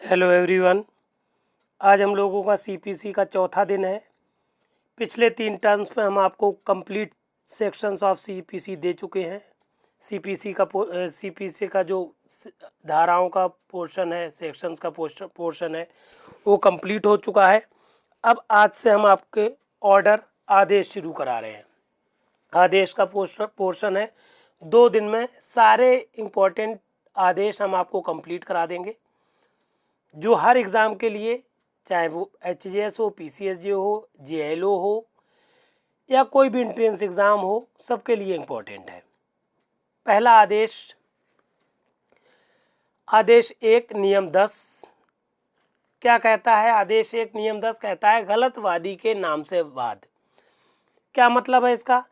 Hello everyone. आज हम लोगों का सीपीसी का चौथा दिन है। पिछले 3 टर्म्स में हम आपको कंप्लीट सेक्शंस ऑफ सीपीसी दे चुके हैं। सीपीसी का जो धाराओं का पोर्शन है, सेक्शंस का पोर्शन है, वो कंप्लीट हो चुका है। अब आज से हम आपके ऑर्डर आदेश शुरू करा रहे हैं। आदेश का पोर्शन है। 2 दिन में सारे इम्पोर्टेंट आदेश हम आपको कंप्लीट करा देंगे, जो हर एग्ज़ाम के लिए, चाहे वो HJS हो, PCSJ हो, JLO हो या कोई भी एंट्रेंस एग्ज़ाम हो, सबके लिए इम्पोर्टेंट है। पहला आदेश, आदेश 1 नियम 10 क्या कहता है? आदेश 1 नियम 10 कहता है गलतवादी के नाम से वाद। क्या मतलब है इसका?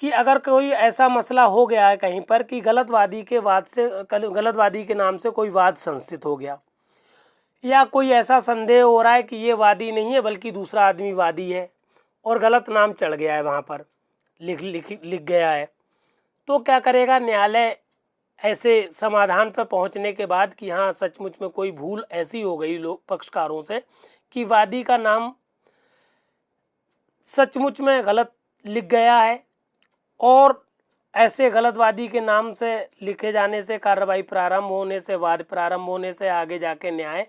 कि अगर कोई ऐसा मसला हो गया है कहीं पर कि गलतवादी के नाम से कोई वाद संस्थित हो गया, या कोई ऐसा संदेह हो रहा है कि ये वादी नहीं है बल्कि दूसरा आदमी वादी है और गलत नाम चढ़ गया है, वहाँ पर लिख गया है, तो क्या करेगा न्यायालय? ऐसे समाधान पर पहुँचने के बाद कि हाँ सचमुच में कोई भूल ऐसी हो गई लोग पक्षकारों से कि वादी का नाम सचमुच में गलत लिख गया है, और ऐसे गलतवादी के नाम से लिखे जाने से कार्रवाई प्रारंभ होने से, वाद प्रारंभ होने से आगे जाके न्याय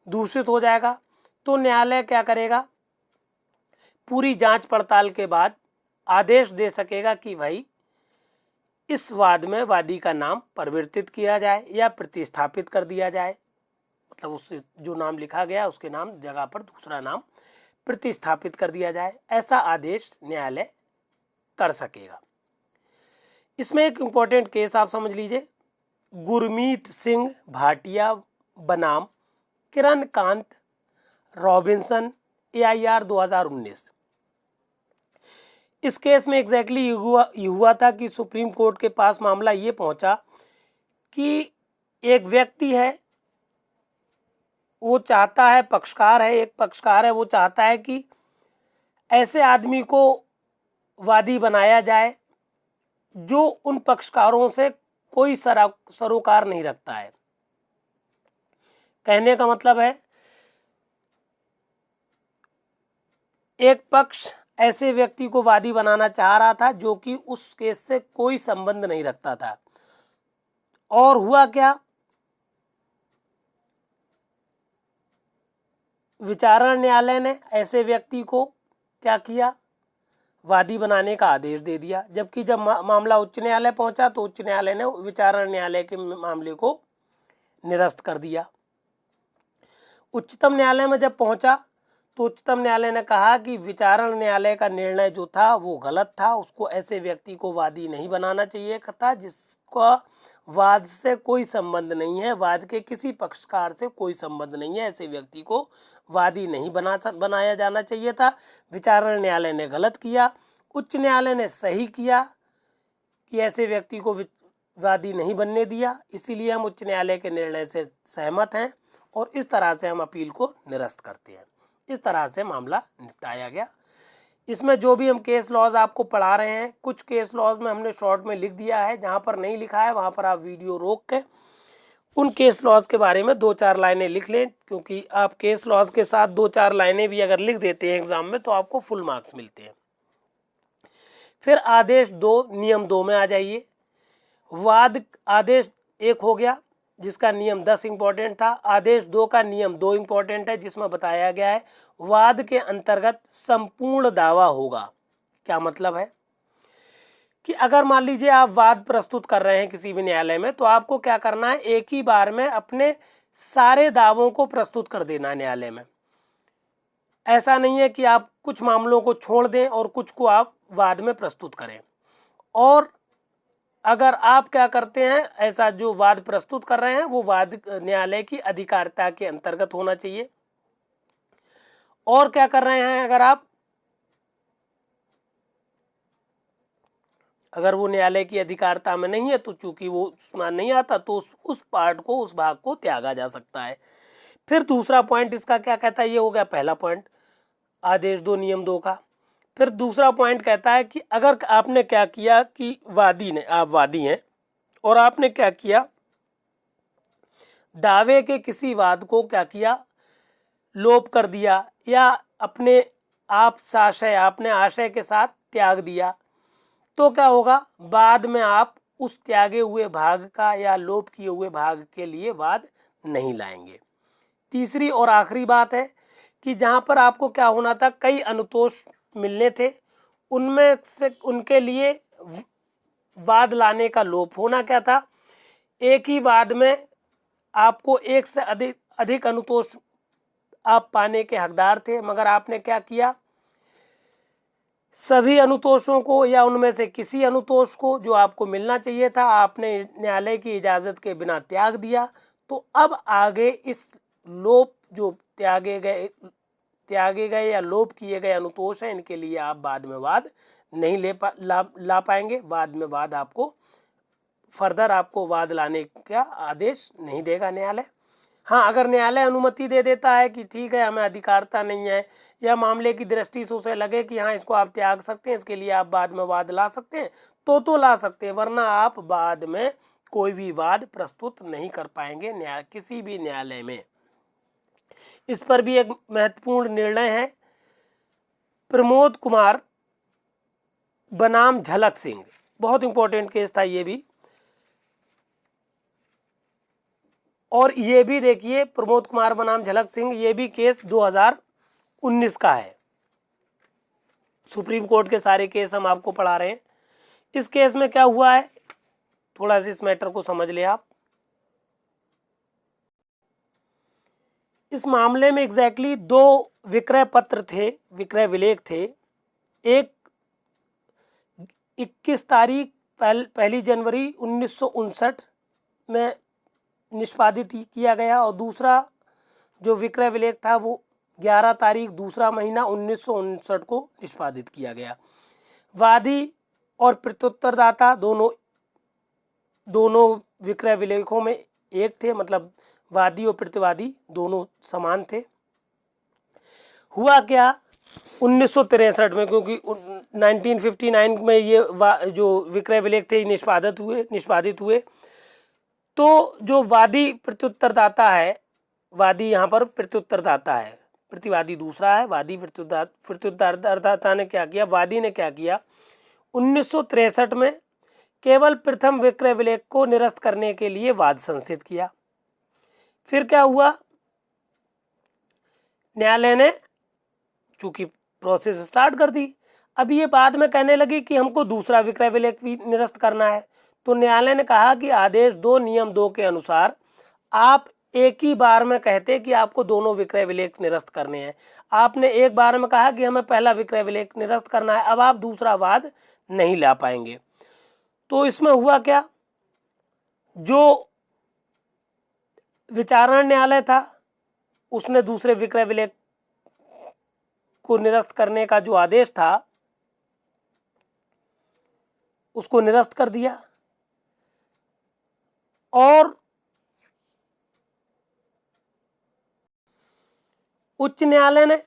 दूषित हो जाएगा। तो न्यायालय क्या करेगा? पूरी जांच पड़ताल के बाद आदेश दे सकेगा कि भाई इस वाद में वादी का नाम परिवर्तित किया जाए या प्रतिस्थापित कर दिया जाए, मतलब उससे जो नाम लिखा गया उसके नाम जगह पर दूसरा नाम प्रतिस्थापित कर दिया जाए। ऐसा आदेश न्यायालय कर सकेगा। इसमें एक इम्पोर्टेंट केस आप समझ लीजिए, गुरमीत सिंह भाटिया बनाम किरण कांत रॉबिन्सन AIR 2019। इस केस में एग्जैक्टली हुआ था कि सुप्रीम कोर्ट के पास मामला ये पहुंचा कि एक व्यक्ति है, वो चाहता है, पक्षकार है, एक पक्षकार है, वो चाहता है कि ऐसे आदमी को वादी बनाया जाए जो उन पक्षकारों से कोई सरोकार नहीं रखता है। कहने का मतलब है, एक पक्ष ऐसे व्यक्ति को वादी बनाना चाह रहा था जो कि उस केस से कोई संबंध नहीं रखता था, और हुआ क्या? विचारण न्यायालय ने ऐसे व्यक्ति को क्या किया? वादी बनाने का आदेश दे दिया। जबकि जब मामला उच्च न्यायालय पहुंचा तो उच्च न्यायालय ने विचारण न्यायालय के मामले को निरस्त कर दिया। उच्चतम न्यायालय में जब पहुंचा तो उच्चतम न्यायालय ने कहा कि विचारण न्यायालय का निर्णय जो था वो गलत था, उसको ऐसे व्यक्ति को वादी नहीं बनाना चाहिए था जिसका वाद से कोई संबंध नहीं है, वाद के किसी पक्षकार से कोई संबंध नहीं है, ऐसे व्यक्ति को वादी नहीं बनाया जाना चाहिए था। विचारण न्यायालय ने गलत किया, उच्च न्यायालय ने सही किया कि ऐसे व्यक्ति को वादी नहीं बनने दिया। इसीलिए हम उच्च न्यायालय के निर्णय से सहमत हैं और इस तरह से हम अपील को निरस्त करते हैं। इस तरह से मामला निपटाया गया। इसमें जो भी हम केस लॉज आपको पढ़ा रहे हैं, कुछ केस लॉज में हमने शॉर्ट में लिख दिया है, जहाँ पर नहीं लिखा है वहाँ पर आप वीडियो रोक के उन केस लॉज के बारे में 2-4 लाइनें लिख लें, क्योंकि आप केस लॉज के साथ 2-4 लाइनें भी अगर लिख देते हैं एग्जाम में तो आपको फुल मार्क्स मिलते हैं। फिर आदेश 2 नियम 2 में आ जाइए। वाद आदेश 1 हो गया जिसका नियम 10 इम्पोर्टेंट था। आदेश 2 का नियम 2 इम्पोर्टेंट है, जिसमें बताया गया है वाद के अंतर्गत संपूर्ण दावा होगा। क्या मतलब है कि अगर मान लीजिए आप वाद प्रस्तुत कर रहे हैं किसी भी न्यायालय में, तो आपको क्या करना है, एक ही बार में अपने सारे दावों को प्रस्तुत कर देना है न्यायालय में। ऐसा नहीं है कि आप कुछ मामलों को छोड़ दें और कुछ को आप वाद में प्रस्तुत करें। और अगर आप क्या करते हैं, ऐसा जो वाद प्रस्तुत कर रहे हैं वो वाद न्यायालय की अधिकारिता के अंतर्गत होना चाहिए। और क्या कर रहे हैं, अगर वो न्यायालय की अधिकारिता में नहीं है तो चूंकि वो उसमें नहीं आता तो उस पार्ट को, उस भाग को त्यागा जा सकता है। फिर दूसरा पॉइंट इसका क्या कहता है, ये हो गया पहला पॉइंट आदेश 2 नियम 2 का। फिर दूसरा पॉइंट कहता है कि अगर आपने क्या किया कि आप वादी हैं और आपने क्या किया, दावे के किसी वाद को क्या किया, लोप कर दिया या अपने आप साशय अपने आशय के साथ त्याग दिया, तो क्या होगा, बाद में आप उस त्यागे हुए भाग का या लोप किए हुए भाग के लिए वाद नहीं लाएंगे। तीसरी और आखिरी बात है कि जहाँ पर आपको क्या होना था, कई अनुतोष मिलने थे, उनमें से उनके लिए वाद लाने का लोप होना क्या था, एक ही वाद में आपको एक से अधिक अनुतोष आप पाने के हकदार थे, मगर आपने क्या किया, सभी अनुतोषों को या उनमें से किसी अनुतोष को जो आपको मिलना चाहिए था आपने न्यायालय की इजाज़त के बिना त्याग दिया। तो अब आगे इस लोप जो त्यागे गए या लोप किए गए अनुतोष हैं, इनके लिए आप बाद में वाद नहीं ला पाएंगे। बाद में वाद आपको फर्दर आपको वाद लाने का आदेश नहीं देगा न्यायालय। हाँ, अगर न्यायालय अनुमति दे देता है कि ठीक है हमें अधिकारता नहीं है या मामले की दृष्टि से उसे लगे कि हाँ इसको आप त्याग सकते हैं, इसके लिए आप बाद में वाद ला सकते हैं, तो ला सकते हैं, वरना आप बाद में कोई भी वाद प्रस्तुत नहीं कर पाएंगे किसी भी न्यायालय में। इस पर भी एक महत्वपूर्ण निर्णय है। प्रमोद कुमार बनाम झलक सिंह, बहुत इंपॉर्टेंट केस था ये भी। और ये भी देखिए, प्रमोद कुमार बनाम झलक सिंह, ये भी केस 2019 का है। सुप्रीम कोर्ट के सारे केस हम आपको पढ़ा रहे हैं। इस केस में क्या हुआ है, थोड़ा सा इस मैटर को समझ ले आप। इस मामले में एग्जैक्टली दो विक्रय पत्र थे, विक्रय विलेख थे। एक 21 तारीख 1 जनवरी 1959 में निष्पादित किया गया और दूसरा जो विक्रय विलेख था वो 11 तारीख दूसरा महीना 1959 को निष्पादित किया गया। वादी और प्रत्युत्तरदाता दोनों विक्रय विलेखों में एक थे, मतलब वादी और प्रतिवादी दोनों समान थे। हुआ क्या, 1963 में, क्योंकि 1959 में ये जो विक्रय विलेख थे निष्पादित हुए, तो जो वादी प्रत्युत्तरदाता है, वादी यहाँ पर प्रत्युत्तरदाता है, प्रतिवादी दूसरा है। वादी प्रत्युत्तरदाता ने क्या किया, वादी ने क्या किया, 1963 में केवल प्रथम विक्रय विलेख को निरस्त करने के लिए वाद संस्थित किया। फिर क्या हुआ, न्यायालय ने चूंकि प्रोसेस स्टार्ट कर दी, अब ये बाद में कहने लगी कि हमको दूसरा विक्रय विलेख भी निरस्त करना है। तो न्यायालय ने कहा कि आदेश 2 नियम 2 के अनुसार आप एक ही बार में कहते कि आपको दोनों विक्रय विलेख निरस्त करने हैं। आपने एक बार में कहा कि हमें पहला विक्रय विलेख निरस्त करना है, अब आप दूसरा वाद नहीं ला पाएंगे। तो इसमें हुआ क्या, जो विचारण न्यायालय था उसने दूसरे विक्रय विलेख को निरस्त करने का जो आदेश था उसको निरस्त कर दिया, और उच्च न्यायालय ने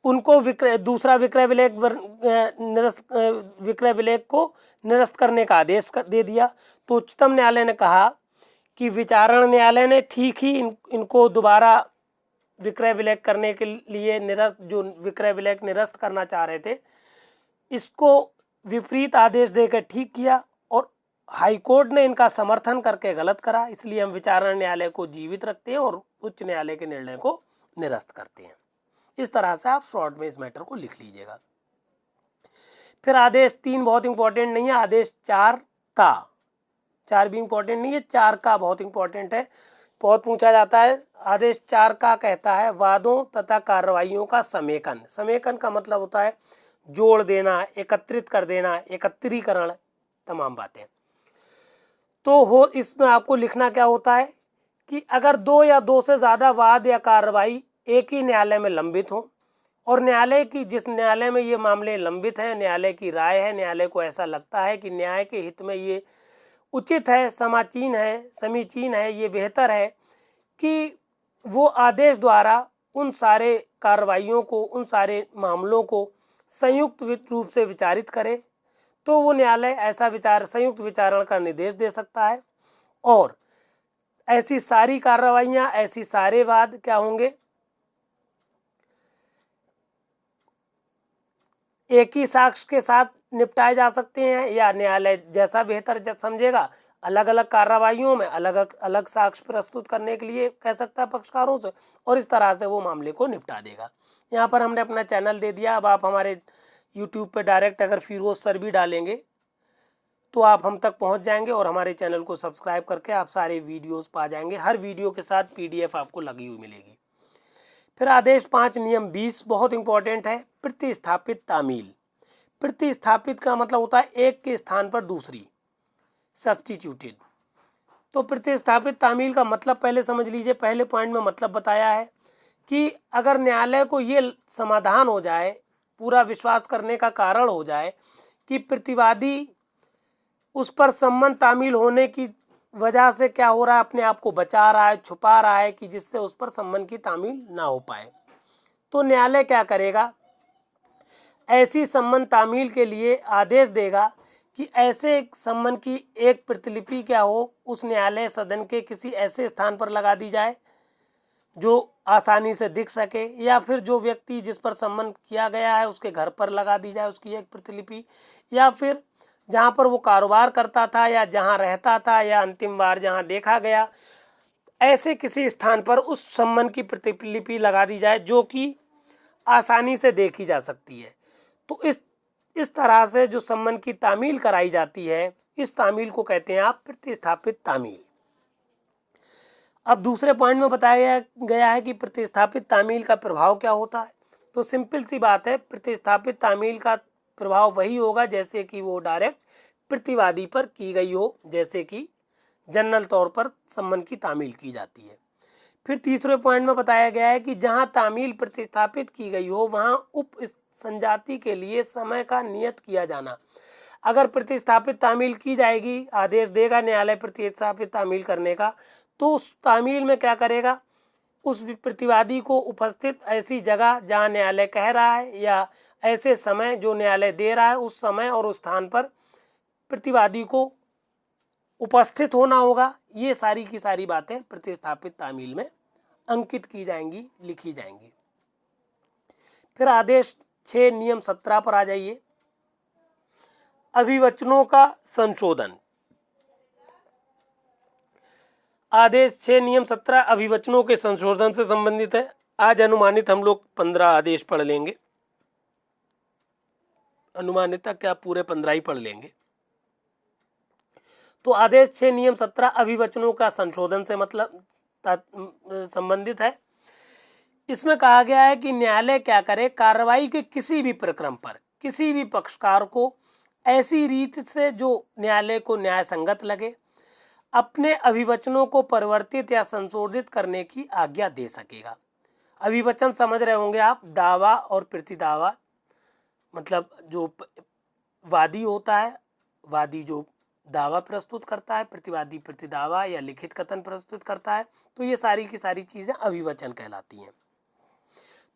उनको दूसरा विक्रय विलेख को निरस्त करने का आदेश दे दिया। तो उच्चतम न्यायालय ने कहा कि विचारण न्यायालय ने ठीक ही इनको दोबारा विक्रय विलेख करने के लिए जो विक्रय विलेख निरस्त करना चाह रहे थे, इसको विपरीत आदेश देकर ठीक किया, और हाईकोर्ट ने इनका समर्थन करके गलत करा। इसलिए हम विचारण न्यायालय को जीवित रखते हैं और उच्च न्यायालय के निर्णय को निरस्त करते हैं। इस तरह से आप शॉर्ट में इस मैटर को लिख लीजिएगा। फिर आदेश 3 बहुत इंपॉर्टेंट नहीं है, आदेश 4 भी इंपॉर्टेंट नहीं है, 4 का बहुत इंपॉर्टेंट है, बहुत पूछा जाता है। आदेश 4 का कहता है वादों तथा कार्रवाइयों का समेकन। समेकन का मतलब होता है जोड़ देना, एकत्रित कर देना, एकत्रीकरण, तमाम बातें। तो इसमें आपको लिखना क्या होता है कि अगर 2 या 2 से ज़्यादा वाद या कार्रवाई एक ही न्यायालय में लंबित हो, और जिस न्यायालय में ये मामले लंबित हैं, न्यायालय की राय है, न्यायालय को ऐसा लगता है कि न्याय के हित में ये उचित है, समीचीन है, ये बेहतर है कि वो आदेश द्वारा उन सारे कार्रवाइयों को, उन सारे मामलों को संयुक्त रूप से विचारित करे, तो वो न्यायालय ऐसा संयुक्त विचारण का निर्देश दे सकता है। और ऐसी सारी कार्रवाइयां, ऐसी सारे वाद क्या होंगे, एक ही साक्ष्य के साथ निपटाए जा सकते हैं, या न्यायालय जैसा बेहतर समझेगा अलग अलग कार्रवाइयों में अलग अलग साक्ष्य प्रस्तुत करने के लिए कह सकता है पक्षकारों से, और इस तरह से वो मामले को निपटा देगा। यहाँ पर हमने अपना चैनल दे दिया। अब आप हमारे यूट्यूब पे डायरेक्ट अगर फिरोज सर भी डालेंगे तो आप हम तक पहुँच जाएंगे, और हमारे चैनल को सब्सक्राइब करके आप सारे वीडियोज़ पा जाएंगे। हर वीडियो के साथ PDF आपको लगी हुई मिलेगी। फिर आदेश 5 नियम 20 बहुत इंपॉर्टेंट है, प्रतिस्थापित तामील। प्रतिस्थापित का मतलब होता है एक के स्थान पर दूसरी, सब्स्टिट्यूटेड। तो प्रतिस्थापित तामील का मतलब पहले समझ लीजिए। पहले पॉइंट में मतलब बताया है कि अगर न्यायालय को ये समाधान हो जाए, पूरा विश्वास करने का कारण हो जाए कि प्रतिवादी उस पर सम्मन तामील होने की वजह से क्या हो रहा है, अपने आप को बचा रहा है, छुपा रहा है, कि जिससे उस पर सम्मन की तामील ना हो पाए, तो न्यायालय क्या करेगा, ऐसी सम्मन तामील के लिए आदेश देगा कि ऐसे सम्मन की एक प्रतिलिपि क्या हो, उस न्यायालय सदन के किसी ऐसे स्थान पर लगा दी जाए जो आसानी से दिख सके, या फिर जो व्यक्ति जिस पर सम्मन किया गया है उसके घर पर लगा दी जाए उसकी एक प्रतिलिपि, या फिर जहाँ पर वो कारोबार करता था या जहाँ रहता था या अंतिम बार जहाँ देखा गया, ऐसे किसी स्थान पर उस सम्मन की प्रतिलिपि लगा दी जाए जो कि आसानी से देखी जा सकती है। तो इस तरह से जो सम्मन की तामील कराई जाती है, इस तामील को कहते हैं आप प्रतिस्थापित तामील। अब दूसरे पॉइंट में बताया गया है कि प्रतिस्थापित तामील का प्रभाव क्या होता है। तो सिंपल सी बात है, प्रतिस्थापित तामील का प्रभाव वही होगा जैसे कि वो डायरेक्ट प्रतिवादी पर की गई हो, जैसे कि जनरल तौर पर सम्मन की तामील की जाती है। फिर तीसरे पॉइंट में बताया गया है कि जहां तामील प्रतिस्थापित की गई हो वहां उप संजाति के लिए समय का नियत किया जाना। अगर प्रतिस्थापित तामील की जाएगी, आदेश देगा न्यायालय प्रतिस्थापित तामील करने का, तो उस तामील में क्या करेगा, उस प्रतिवादी को उपस्थित ऐसी जगह जहां न्यायालय कह रहा है या ऐसे समय जो न्यायालय दे रहा है, उस समय और उस स्थान पर प्रतिवादी को उपस्थित होना होगा। ये सारी की सारी बातें प्रतिस्थापित तामील में अंकित की जाएंगी, लिखी जाएंगी। फिर आदेश 6 नियम 17 पर आ जाइए। अभिवचनों का संशोधन। आदेश 6 नियम 17 अभिवचनों के संशोधन से संबंधित है। आज अनुमानित हम लोग 15 आदेश पढ़ लेंगे। अनुमानित क्या पूरे 15 ही पढ़ लेंगे। तो आदेश 6 नियम 17 अभिवचनों का संशोधन से मतलब संबंधित है। इसमें कहा गया है कि न्यायालय क्या करे, कार्रवाई के किसी भी प्रक्रम पर किसी भी पक्षकार को ऐसी रीति से जो न्यायालय को न्याय संगत लगे अपने अभिवचनों को परिवर्तित या संशोधित करने की आज्ञा दे सकेगा। अभिवचन समझ रहे होंगे आप, दावा और प्रतिदावा, मतलब जो वादी होता है, वादी जो दावा प्रस्तुत करता है, प्रतिवादी प्रतिदावा या लिखित कथन प्रस्तुत करता है, तो ये सारी की सारी चीज़ें अभिवचन कहलाती हैं।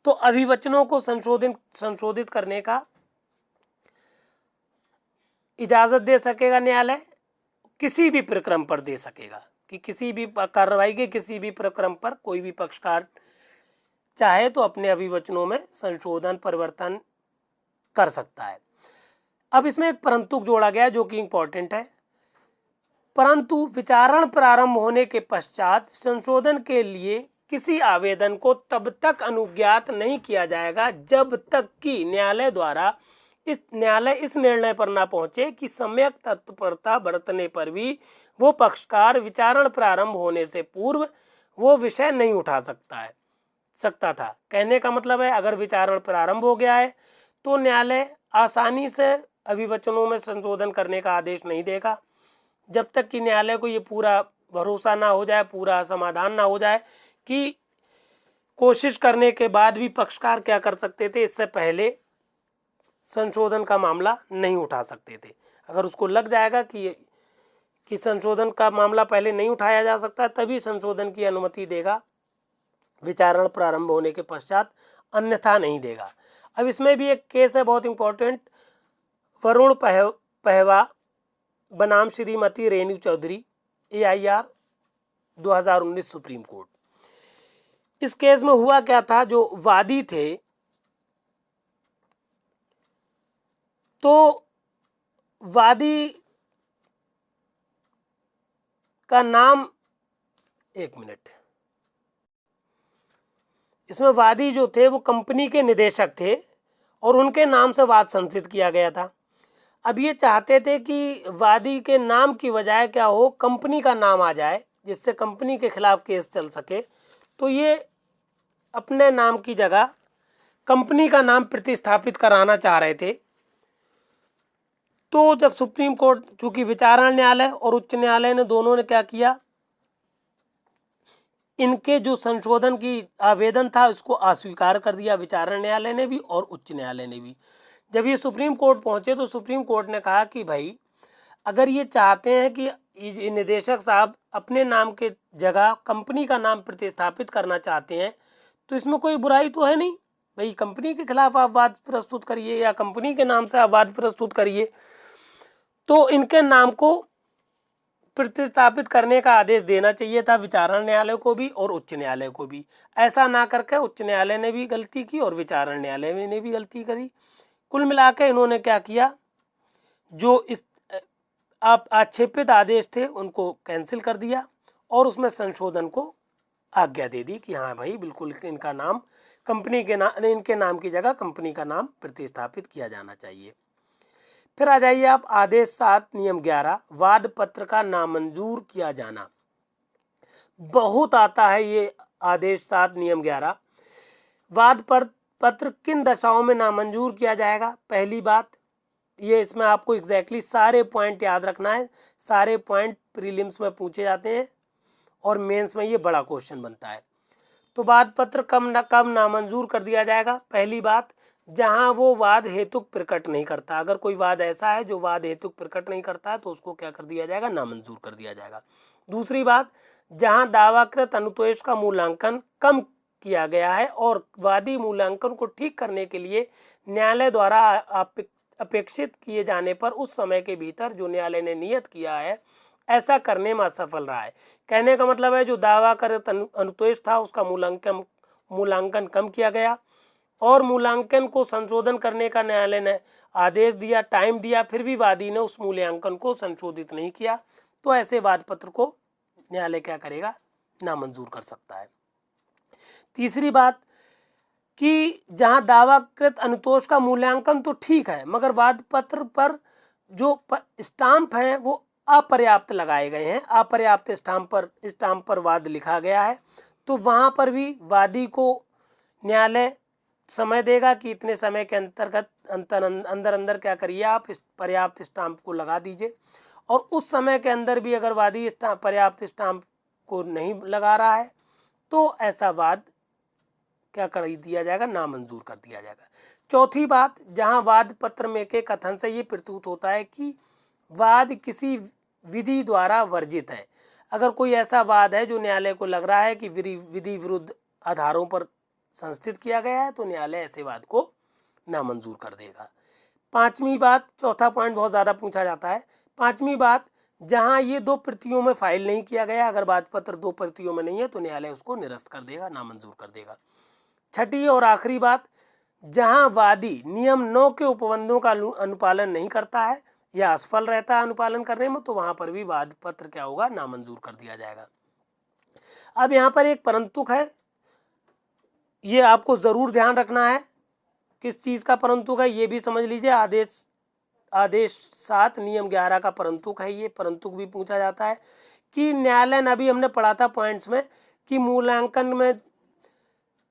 तो अभिवचनों को संशोधित करने का इजाज़त दे सकेगा न्यायालय, किसी भी प्रक्रम पर दे सकेगा, कि किसी भी कार्रवाई के किसी भी प्रक्रम पर कोई भी पक्षकार चाहे तो अपने अभिवचनों में संशोधन परिवर्तन कर सकता है। अब इसमें एक परंतु जोड़ा गया जो कि इम्पोर्टेंट है। परंतु विचारण प्रारंभ होने के पश्चात संशोधन के लिए किसी आवेदन को तब तक अनुज्ञात नहीं किया जाएगा जब तक कि न्यायालय द्वारा इस निर्णय पर ना पहुंचे कि सम्यक तत्परता बरतने पर भी वो पक्षकार विचारण प्रारंभ होने से पूर्व वो विषय नहीं उठा सकता था। कहने का मतलब है, अगर विचारण प्रारंभ हो गया है तो न्यायालय आसानी से अभिवचनों में संशोधन करने का आदेश नहीं देगा जब तक कि न्यायालय को ये पूरा भरोसा ना हो जाए, पूरा समाधान ना हो जाए कि कोशिश करने के बाद भी पक्षकार क्या कर सकते थे, इससे पहले संशोधन का मामला नहीं उठा सकते थे। अगर उसको लग जाएगा कि संशोधन का मामला पहले नहीं उठाया जा सकता, तभी संशोधन की अनुमति देगा विचारण प्रारंभ होने के पश्चात, अन्यथा नहीं देगा। अब इसमें भी एक केस है बहुत इंपॉर्टेंट, वरुण पहवा बनाम Shrimati Renu Chaudhary, AIR 2019 Supreme Court. इस केस में हुआ क्या था, जो वादी थे तो वादी का नाम, एक मिनट, इसमें वादी जो थे वो कंपनी के निदेशक थे और उनके नाम से वाद संचित किया गया था। अब ये चाहते थे कि वादी के नाम की बजाय क्या हो, कंपनी का नाम आ जाए, जिससे कंपनी के खिलाफ केस चल सके। तो ये अपने नाम की जगह कंपनी का नाम प्रतिस्थापित कराना चाह रहे थे। तो जब सुप्रीम कोर्ट, चूंकि विचारण न्यायालय और उच्च न्यायालय ने दोनों ने क्या किया, इनके जो संशोधन की आवेदन था उसको अस्वीकार कर दिया, विचारण न्यायालय ने भी और उच्च न्यायालय ने भी। जब ये सुप्रीम कोर्ट पहुंचे तो सुप्रीम कोर्ट ने कहा कि भाई अगर ये चाहते हैं कि ये निदेशक साहब अपने नाम के जगह कंपनी का नाम प्रतिस्थापित करना चाहते हैं तो इसमें कोई बुराई तो है नहीं, भाई कंपनी के खिलाफ आप वाद प्रस्तुत करिए या कंपनी के नाम से आप वाद प्रस्तुत करिए। तो इनके नाम को प्रतिस्थापित करने का आदेश देना चाहिए था विचारण न्यायालय को भी और उच्च न्यायालय को भी। ऐसा ना करके उच्च न्यायालय ने भी गलती की और विचारण न्यायालय ने भी गलती करी। कुल मिलाकर इन्होंने क्या किया, जो इस आप आक्षेपित आदेश थे उनको कैंसिल कर दिया और उसमें संशोधन को आज्ञा दे दी कि हाँ भाई बिल्कुल इनका नाम कंपनी के नाम, इनके नाम की जगह कंपनी का नाम प्रतिस्थापित किया जाना चाहिए। फिर आ जाइए आप आदेश 7 नियम 11, वाद पत्र का नामंजूर किया जाना। बहुत आता है ये आदेश 7 नियम 11। वाद पत्र किन दशाओं में नामंजूर किया जाएगा? पहली बात, ये इसमें आपको एग्जैक्टली सारे पॉइंट याद रखना है, सारे पॉइंट प्रीलिम्स में पूछे जाते हैं और मेंस में ये बड़ा क्वेश्चन बनता है। तो वाद पत्र कब नामंजूर कर दिया जाएगा? पहली बात, जहां वो वाद हेतुक प्रकट नहीं करता। अगर कोई वाद ऐसा है जो वाद हेतुक प्रकट नहीं करता है तो उसको क्या कर दिया जाएगा? नामंजूर कर दिया जाएगा। दूसरी बात, जहां दावाकृत अनुतोष का मूल्यांकन कम किया गया है और वादी मूल्यांकन को ठीक करने के लिए न्यायालय द्वारा अपेक्षित किए जाने पर उस समय के भीतर जो न्यायालय ने नियत किया है ऐसा करने में असफल रहा है। कहने का मतलब है जो दावा कृत अनुतोष था उसका मूल्यांकन कम किया गया और मूल्यांकन को संशोधन करने का न्यायालय ने आदेश दिया, टाइम दिया, फिर भी वादी ने उस मूल्यांकन को संशोधित नहीं किया, तो ऐसे वाद पत्र को न्यायालय क्या करेगा? नामंजूर कर सकता है। तीसरी बात कि जहां दावाकृत अनुतोष का मूल्यांकन तो ठीक है मगर वाद पत्र पर जो स्टाम्प हैं वो अपर्याप्त लगाए गए हैं, अपर्याप्त स्टाम्प पर वाद लिखा गया है, तो वहां पर भी वादी को न्यायालय समय देगा कि इतने समय के अंदर क्या करिए आप पर्याप्त स्टाम्प को लगा दीजिए। और उस समय के अंदर भी अगर वादी पर्याप्त स्टाम्प को नहीं लगा रहा है तो ऐसा वाद क्या कर दिया जाएगा? नामंजूर कर दिया जाएगा। चौथी बात, जहां वाद पत्र में के कथन से ये प्रतीत होता है कि वाद किसी विधि द्वारा वर्जित है। अगर कोई ऐसा वाद है जो न्यायालय को लग रहा है कि विधि विरुद्ध आधारों पर संस्थित किया गया है तो न्यायालय ऐसे वाद को नामंजूर कर देगा। पांचवी बात, चौथा पॉइंट बहुत ज़्यादा पूछा जाता है। पांचवी बात, जहां ये 2 प्रतियों में फाइल नहीं किया गया, अगर वाद पत्र 2 प्रतियों में नहीं है तो न्यायालय उसको निरस्त कर देगा, नामंजूर कर देगा। छठी और आखिरी बात, जहां वादी नियम 9 के उपबंधों का अनुपालन नहीं करता है या असफल रहता है अनुपालन करने में तो वहां पर भी वाद पत्र क्या होगा? नामंजूर कर दिया जाएगा। अब यहाँ पर एक परंतुक है, ये आपको जरूर ध्यान रखना है। किस चीज का परंतुक है ये भी समझ लीजिए। आदेश 7 नियम 11 का परंतुक है ये। परंतुक भी पूछा जाता है कि न्यायालय ने, अभी हमने पढ़ा था पॉइंट्स में कि मूल्यांकन में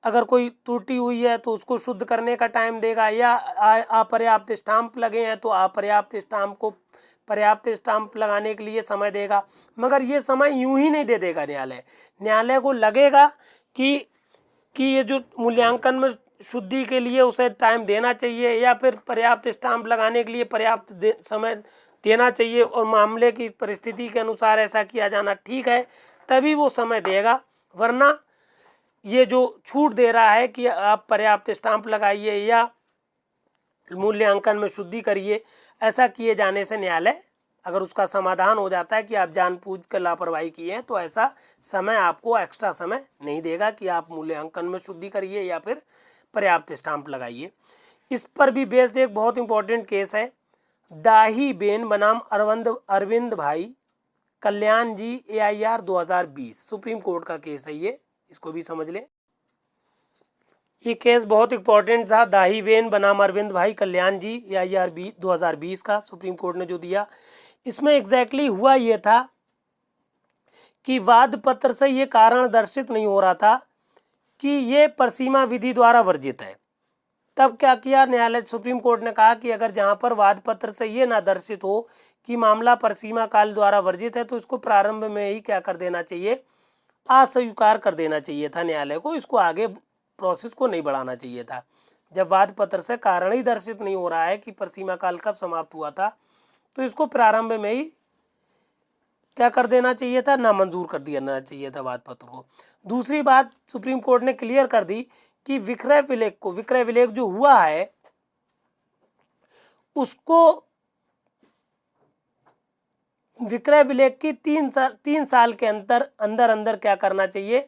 अगर कोई त्रुटि हुई है तो उसको शुद्ध करने का टाइम देगा, या अपर्याप्त स्टाम्प लगे हैं तो अपर्याप्त स्टाम्प को पर्याप्त स्टाम्प लगाने के लिए समय देगा। मगर ये समय यूं ही नहीं दे देगा न्यायालय को लगेगा कि ये जो मूल्यांकन में शुद्धि के लिए उसे टाइम देना चाहिए या फिर पर्याप्त स्टाम्प लगाने के लिए पर्याप्त समय देना चाहिए और मामले की परिस्थिति के अनुसार ऐसा किया जाना ठीक है, तभी वो समय देगा। वरना ये जो छूट दे रहा है कि आप पर्याप्त स्टाम्प लगाइए या मूल्यांकन में शुद्धि करिए, ऐसा किए जाने से न्यायालय अगर उसका समाधान हो जाता है कि आप जानबूझ कर लापरवाही किए हैं, तो ऐसा समय आपको एक्स्ट्रा समय नहीं देगा कि आप मूल्यांकन में शुद्धि करिए या फिर पर्याप्त स्टाम्प लगाइए। इस पर भी बेस्ड एक बहुत इंपॉर्टेंट केस है, दाही बेन बनाम अरविंद भाई कल्याण जी AIR 2020, सुप्रीम कोर्ट का केस है ये, इसको भी समझ लें। ये केस बहुत इंपॉर्टेंट था, दाही बेन बनाम अरविंद भाई कल्याण जी AIR 2020 का, सुप्रीम कोर्ट ने जो दिया। इसमें एग्जैक्टली हुआ ये था कि वाद पत्र से ये कारण दर्शित नहीं हो रहा था कि ये परसीमा विधि द्वारा वर्जित है। तब क्या किया न्यायालय, सुप्रीम कोर्ट ने कहा कि अगर जहाँ पर वाद पत्र से ये ना दर्शित हो कि मामला परसीमा काल द्वारा वर्जित है, तो इसको प्रारंभ में ही क्या कर देना चाहिए, अस्वीकार कर देना चाहिए था न्यायालय को, इसको आगे प्रोसेस को नहीं बढ़ाना चाहिए था। जब वाद पत्र से कारण ही दर्शित नहीं हो रहा है कि परसीमा काल कब समाप्त हुआ था, तो इसको प्रारंभ में ही क्या कर देना चाहिए था, नामंजूर कर देना चाहिए था वाद पत्र को। दूसरी बात सुप्रीम कोर्ट ने क्लियर कर दी कि विक्रय विलेख जो हुआ है उसको विक्रय विलेख की 3 साल के अंदर क्या करना चाहिए,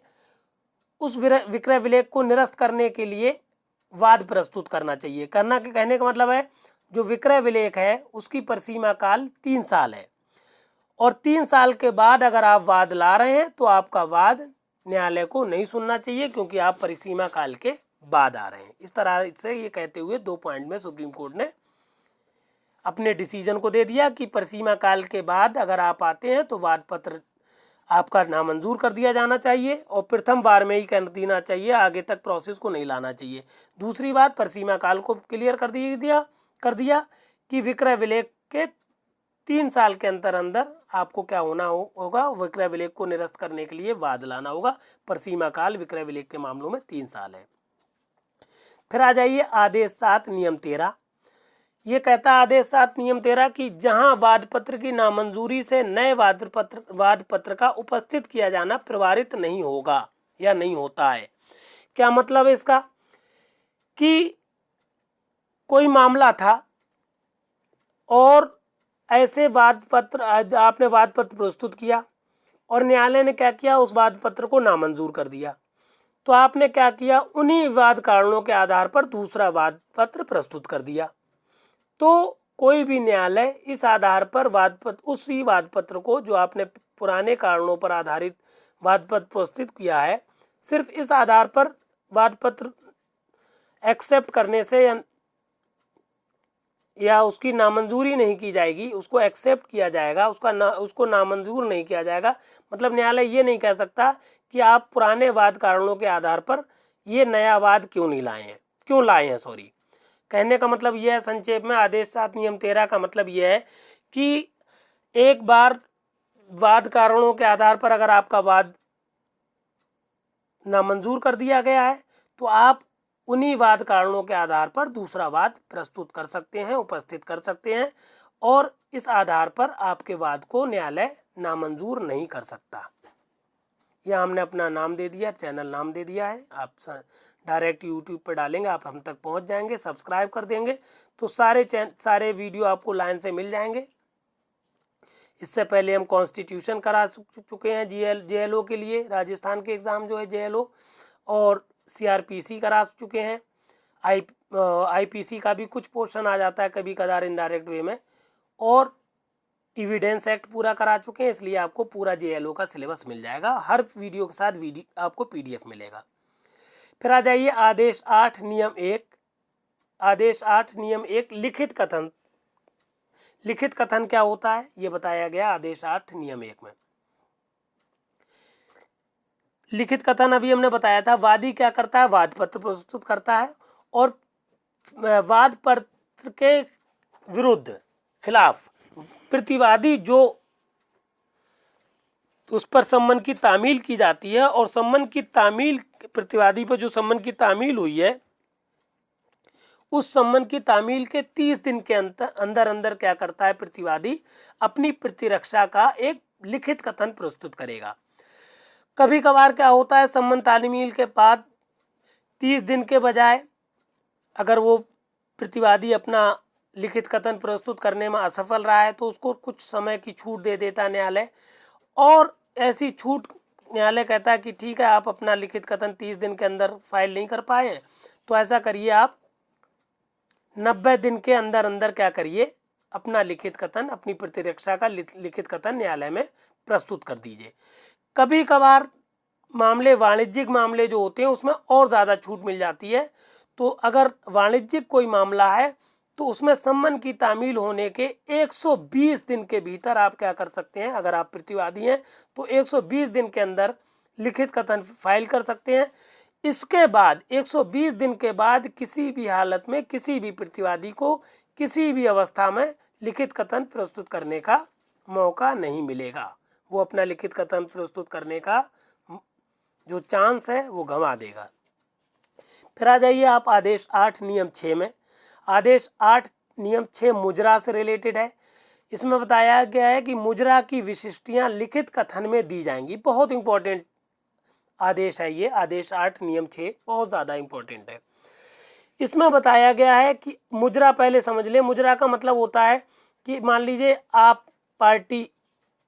उस विक्रय विलेख को निरस्त करने के लिए वाद प्रस्तुत करना चाहिए। करना के कहने का मतलब है, जो विक्रय विलेख है उसकी परिसीमा काल 3 साल है, और 3 साल के बाद अगर आप वाद ला रहे हैं तो आपका वाद न्यायालय को नहीं सुनना चाहिए, क्योंकि आप परिसीमा काल के बाद आ रहे हैं। इस तरह से ये कहते हुए 2 पॉइंट में सुप्रीम कोर्ट ने अपने डिसीजन को दे दिया कि परिसीमा काल के बाद अगर आप आते हैं तो वाद पत्र आपका नामंजूर कर दिया जाना चाहिए, और प्रथम बार में ही कर देना चाहिए, आगे तक प्रोसेस को नहीं लाना चाहिए। दूसरी बात, परिसीमा काल को क्लियर कर दिया कि विक्रय विलेख के 3 साल के अंदर आपको क्या होना होगा, विक्रय विलेख को निरस्त करने के लिए वाद लाना होगा। परिसीमा काल विक्रय विलेख के मामलों में 3 साल है। फिर आ जाइए आदेश 7 नियम 13। ये कहता है आदेश 7 नियम 13 कि जहां वाद पत्र की नामंजूरी से नए वाद पत्र का उपस्थित किया जाना प्रभावित नहीं होगा या नहीं होता है। क्या मतलब है इसका, कि कोई मामला था और ऐसे वाद पत्र आपने वाद पत्र प्रस्तुत किया और न्यायालय ने क्या किया, उस वाद पत्र को नामंजूर कर दिया, तो आपने क्या किया, उन्हीं वाद कारणों के आधार पर दूसरा वाद पत्र प्रस्तुत कर दिया। तो कोई भी न्यायालय इस आधार पर उसी वाद पत्र को, जो आपने पुराने कारणों पर आधारित वाद पत्र प्रस्तुत किया है, सिर्फ इस आधार पर वाद पत्र एक्सेप्ट करने से या उसकी नामंजूरी नहीं की जाएगी, उसको एक्सेप्ट किया जाएगा, उसको नामंजूर नहीं किया जाएगा। मतलब न्यायालय ये नहीं कह सकता कि आप पुराने वाद कारणों के आधार पर ये नया वाद क्यों लाए हैं। कहने का मतलब यह है संक्षेप में, आदेश 7 नियम 13 का मतलब यह है कि एक बार वाद कारणों के आधार पर अगर आपका वाद नामंजूर कर दिया गया है, तो आप उन्हीं वाद कारणों के आधार पर दूसरा वाद प्रस्तुत कर सकते हैं, उपस्थित कर सकते हैं, और इस आधार पर आपके वाद को न्यायालय नामंजूर नहीं कर सकता। यह हमने अपना नाम दे दिया, चैनल नाम दे दिया है, आप डायरेक्ट यूट्यूब पर डालेंगे, आप हम तक पहुंच जाएंगे, सब्सक्राइब कर देंगे तो सारे वीडियो आपको लाइन से मिल जाएंगे। इससे पहले हम कॉन्स्टिट्यूशन करा चुके हैं JLO के लिए, राजस्थान के एग्ज़ाम जो है JLO, और CRPC करा चुके हैं। IPC का भी कुछ पोर्शन आ जाता है कभी कदार इनडायरेक्ट वे में, और एविडेंस एक्ट पूरा करा चुके हैं, इसलिए आपको पूरा JLO का सिलेबस मिल जाएगा। हर वीडियो के साथ आपको PDF मिलेगा। फिर आ जाइए आदेश 8 नियम 1। आदेश 8 नियम 1 लिखित कथन। लिखित कथन क्या होता है ये बताया गया आदेश 8 नियम 1 में। लिखित कथन अभी हमने बताया था, वादी क्या करता है, वाद पत्र प्रस्तुत करता है, और वाद पत्र के विरुद्ध खिलाफ प्रतिवादी जो उस पर सम्मन की तामील की जाती है, और सम्मन की तामील, प्रतिवादी पर जो सम्मन की तामील हुई है, उस सम्मन की तामील के 30 दिन के अंदर क्या करता है, प्रतिवादी अपनी प्रतिरक्षा का एक लिखित कथन प्रस्तुत करेगा। कभी कभार क्या होता है, सम्मन तामील के बाद 30 दिन के बजाय अगर वो प्रतिवादी अपना लिखित कथन प्रस्तुत करने में असफल रहा है तो उसको कुछ समय की छूट दे देता है न्यायालय। और ऐसी छूट न्यायालय कहता है कि ठीक है, आप अपना लिखित कथन 30 दिन के अंदर फाइल नहीं कर पाए हैं तो ऐसा करिए, आप 90 दिन के अंदर अंदर क्या करिए, अपना लिखित कथन, अपनी प्रतिरक्षा का लिखित कथन न्यायालय में प्रस्तुत कर दीजिए। कभी कभार मामले, वाणिज्यिक मामले जो होते हैं उसमें और ज़्यादा छूट मिल जाती है। तो अगर वाणिज्यिक कोई मामला है तो उसमें सम्मन की तामील होने के 120 दिन के भीतर आप क्या कर सकते हैं, अगर आप प्रतिवादी हैं तो 120 दिन के अंदर लिखित कथन फाइल कर सकते हैं। इसके बाद 120 दिन के बाद किसी भी हालत में किसी भी प्रतिवादी को किसी भी अवस्था में लिखित कथन प्रस्तुत करने का मौका नहीं मिलेगा। वो अपना लिखित कथन प्रस्तुत करने का जो चांस है वो गंवा देगा। फिर आ जाइए आप आदेश 8 नियम 6 में। आदेश 8 नियम 6 मुजरा से रिलेटेड है। इसमें बताया गया है कि मुजरा की विशिष्टियां लिखित कथन में दी जाएंगी। बहुत इंपॉर्टेंट आदेश है ये, आदेश 8 नियम 6 बहुत ज़्यादा इंपॉर्टेंट है। इसमें बताया गया है कि मुजरा, पहले समझ ले, मुजरा का मतलब होता है कि मान लीजिए आप पार्टी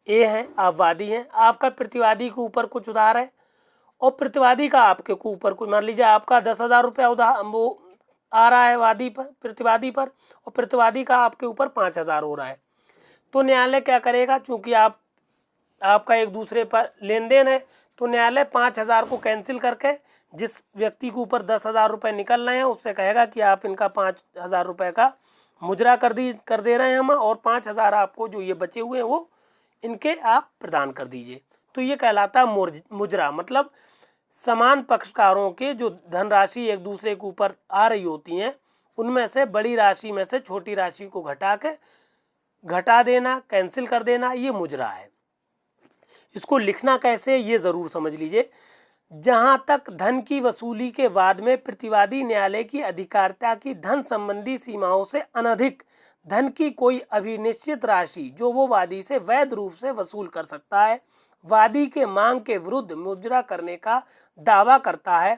ए हैं, आप वादी हैं, आपका प्रतिवादी के ऊपर कुछ उधार है और प्रतिवादी का आपके ऊपर कुछ, मान लीजिए आपका 10,000 रुपया उधार वो आ रहा है वादी पर, प्रतिवादी पर, और प्रतिवादी का आपके ऊपर 5,000 हो रहा है। तो न्यायालय क्या करेगा, चूंकि आपका एक दूसरे पर लेन देन है तो न्यायालय 5,000 को कैंसिल करके जिस व्यक्ति के ऊपर 10,000 रुपये निकल रहे हैं उससे कहेगा कि आप इनका 5,000 रुपये का मुजरा कर दे रहे हैं हम, और 5,000 आपको जो ये बचे हुए हैं वो इनके आप प्रदान कर दीजिए। तो ये कहलाता है मुजरा। मतलब समान पक्षकारों के जो धनराशि एक दूसरे के ऊपर आ रही होती हैं उनमें से बड़ी राशि में से छोटी राशि को घटा देना, कैंसिल कर देना, ये मुजरा है। इसको लिखना कैसे ये ज़रूर समझ लीजिए। जहां तक धन की वसूली के वाद में प्रतिवादी न्यायालय की अधिकारिता की धन संबंधी सीमाओं से अनधिक धन की कोई अभिनिश्चित राशि जो वो वादी से वैध रूप से वसूल कर सकता है, वादी के मांग के विरुद्ध मुजरा करने का दावा करता है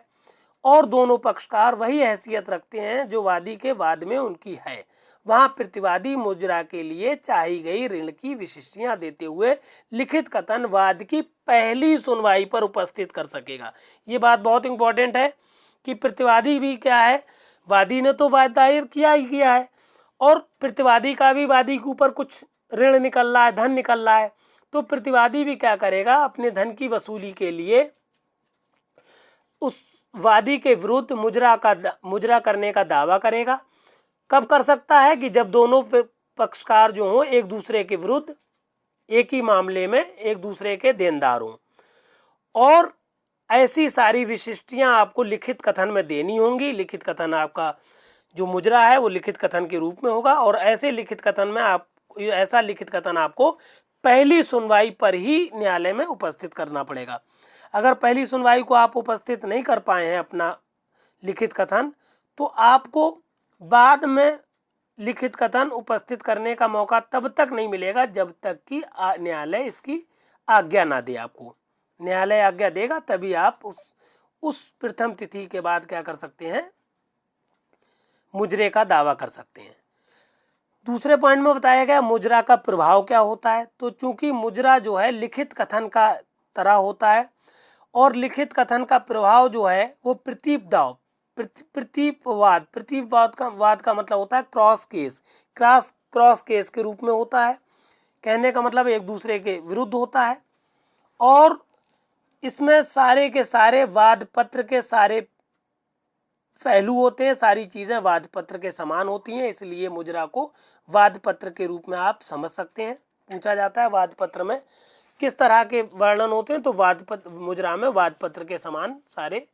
और दोनों पक्षकार वही हैसियत रखते हैं जो वादी के वाद में उनकी है, वहां प्रतिवादी मुजरा के लिए चाही गई ऋण की विशिष्टियां देते हुए लिखित कथन वाद की पहली सुनवाई पर उपस्थित कर सकेगा। ये बात बहुत इंपॉर्टेंट है कि प्रतिवादी भी क्या है, वादी ने तो वाद दायर किया ही किया है और प्रतिवादी का भी वादी के ऊपर कुछ ऋण निकल रहा है, धन निकल रहा है, तो प्रतिवादी भी क्या करेगा, अपने धन की वसूली के लिए उस वादी के विरुद्ध मुजरा करने का दावा करेगा। कब कर सकता है कि जब दोनों पक्षकार जो हों एक दूसरे के विरुद्ध एक ही मामले में एक दूसरे के देनदार हों, और ऐसी सारी विशिष्टियां आपको लिखित कथन में देनी होंगी। लिखित कथन आपका जो मुजरा है वो लिखित कथन के रूप में होगा और ऐसे लिखित कथन में ऐसा लिखित कथन आपको पहली सुनवाई पर ही न्यायालय में उपस्थित करना पड़ेगा। अगर पहली सुनवाई को आप उपस्थित नहीं कर पाए हैं अपना लिखित कथन, तो आपको बाद में लिखित कथन उपस्थित करने का मौका तब तक नहीं मिलेगा जब तक कि न्यायालय इसकी आज्ञा ना दे। आपको न्यायालय आज्ञा देगा तभी आप उस प्रथम तिथि के बाद क्या कर सकते हैं, मुजरे का दावा कर सकते हैं। दूसरे पॉइंट में बताया गया मुजरा का प्रभाव क्या होता है। तो चूंकि मुजरा जो है लिखित कथन का तरह होता है और लिखित कथन का प्रभाव जो है वो प्रतीपवाद का मतलब होता है क्रॉस केस के रूप में होता है। कहने का मतलब एक दूसरे के विरुद्ध होता है और इसमें सारे के सारे वाद पत्र के सारे पहलू होते हैं, सारी चीज़ें वाद पत्र के समान होती हैं, इसलिए मुजरा को वाद पत्र के रूप में आप समझ सकते हैं। पूछा जाता है वाद पत्र में किस तरह के वर्णन होते हैं, तो मुजरा में वाद पत्र के समान सारे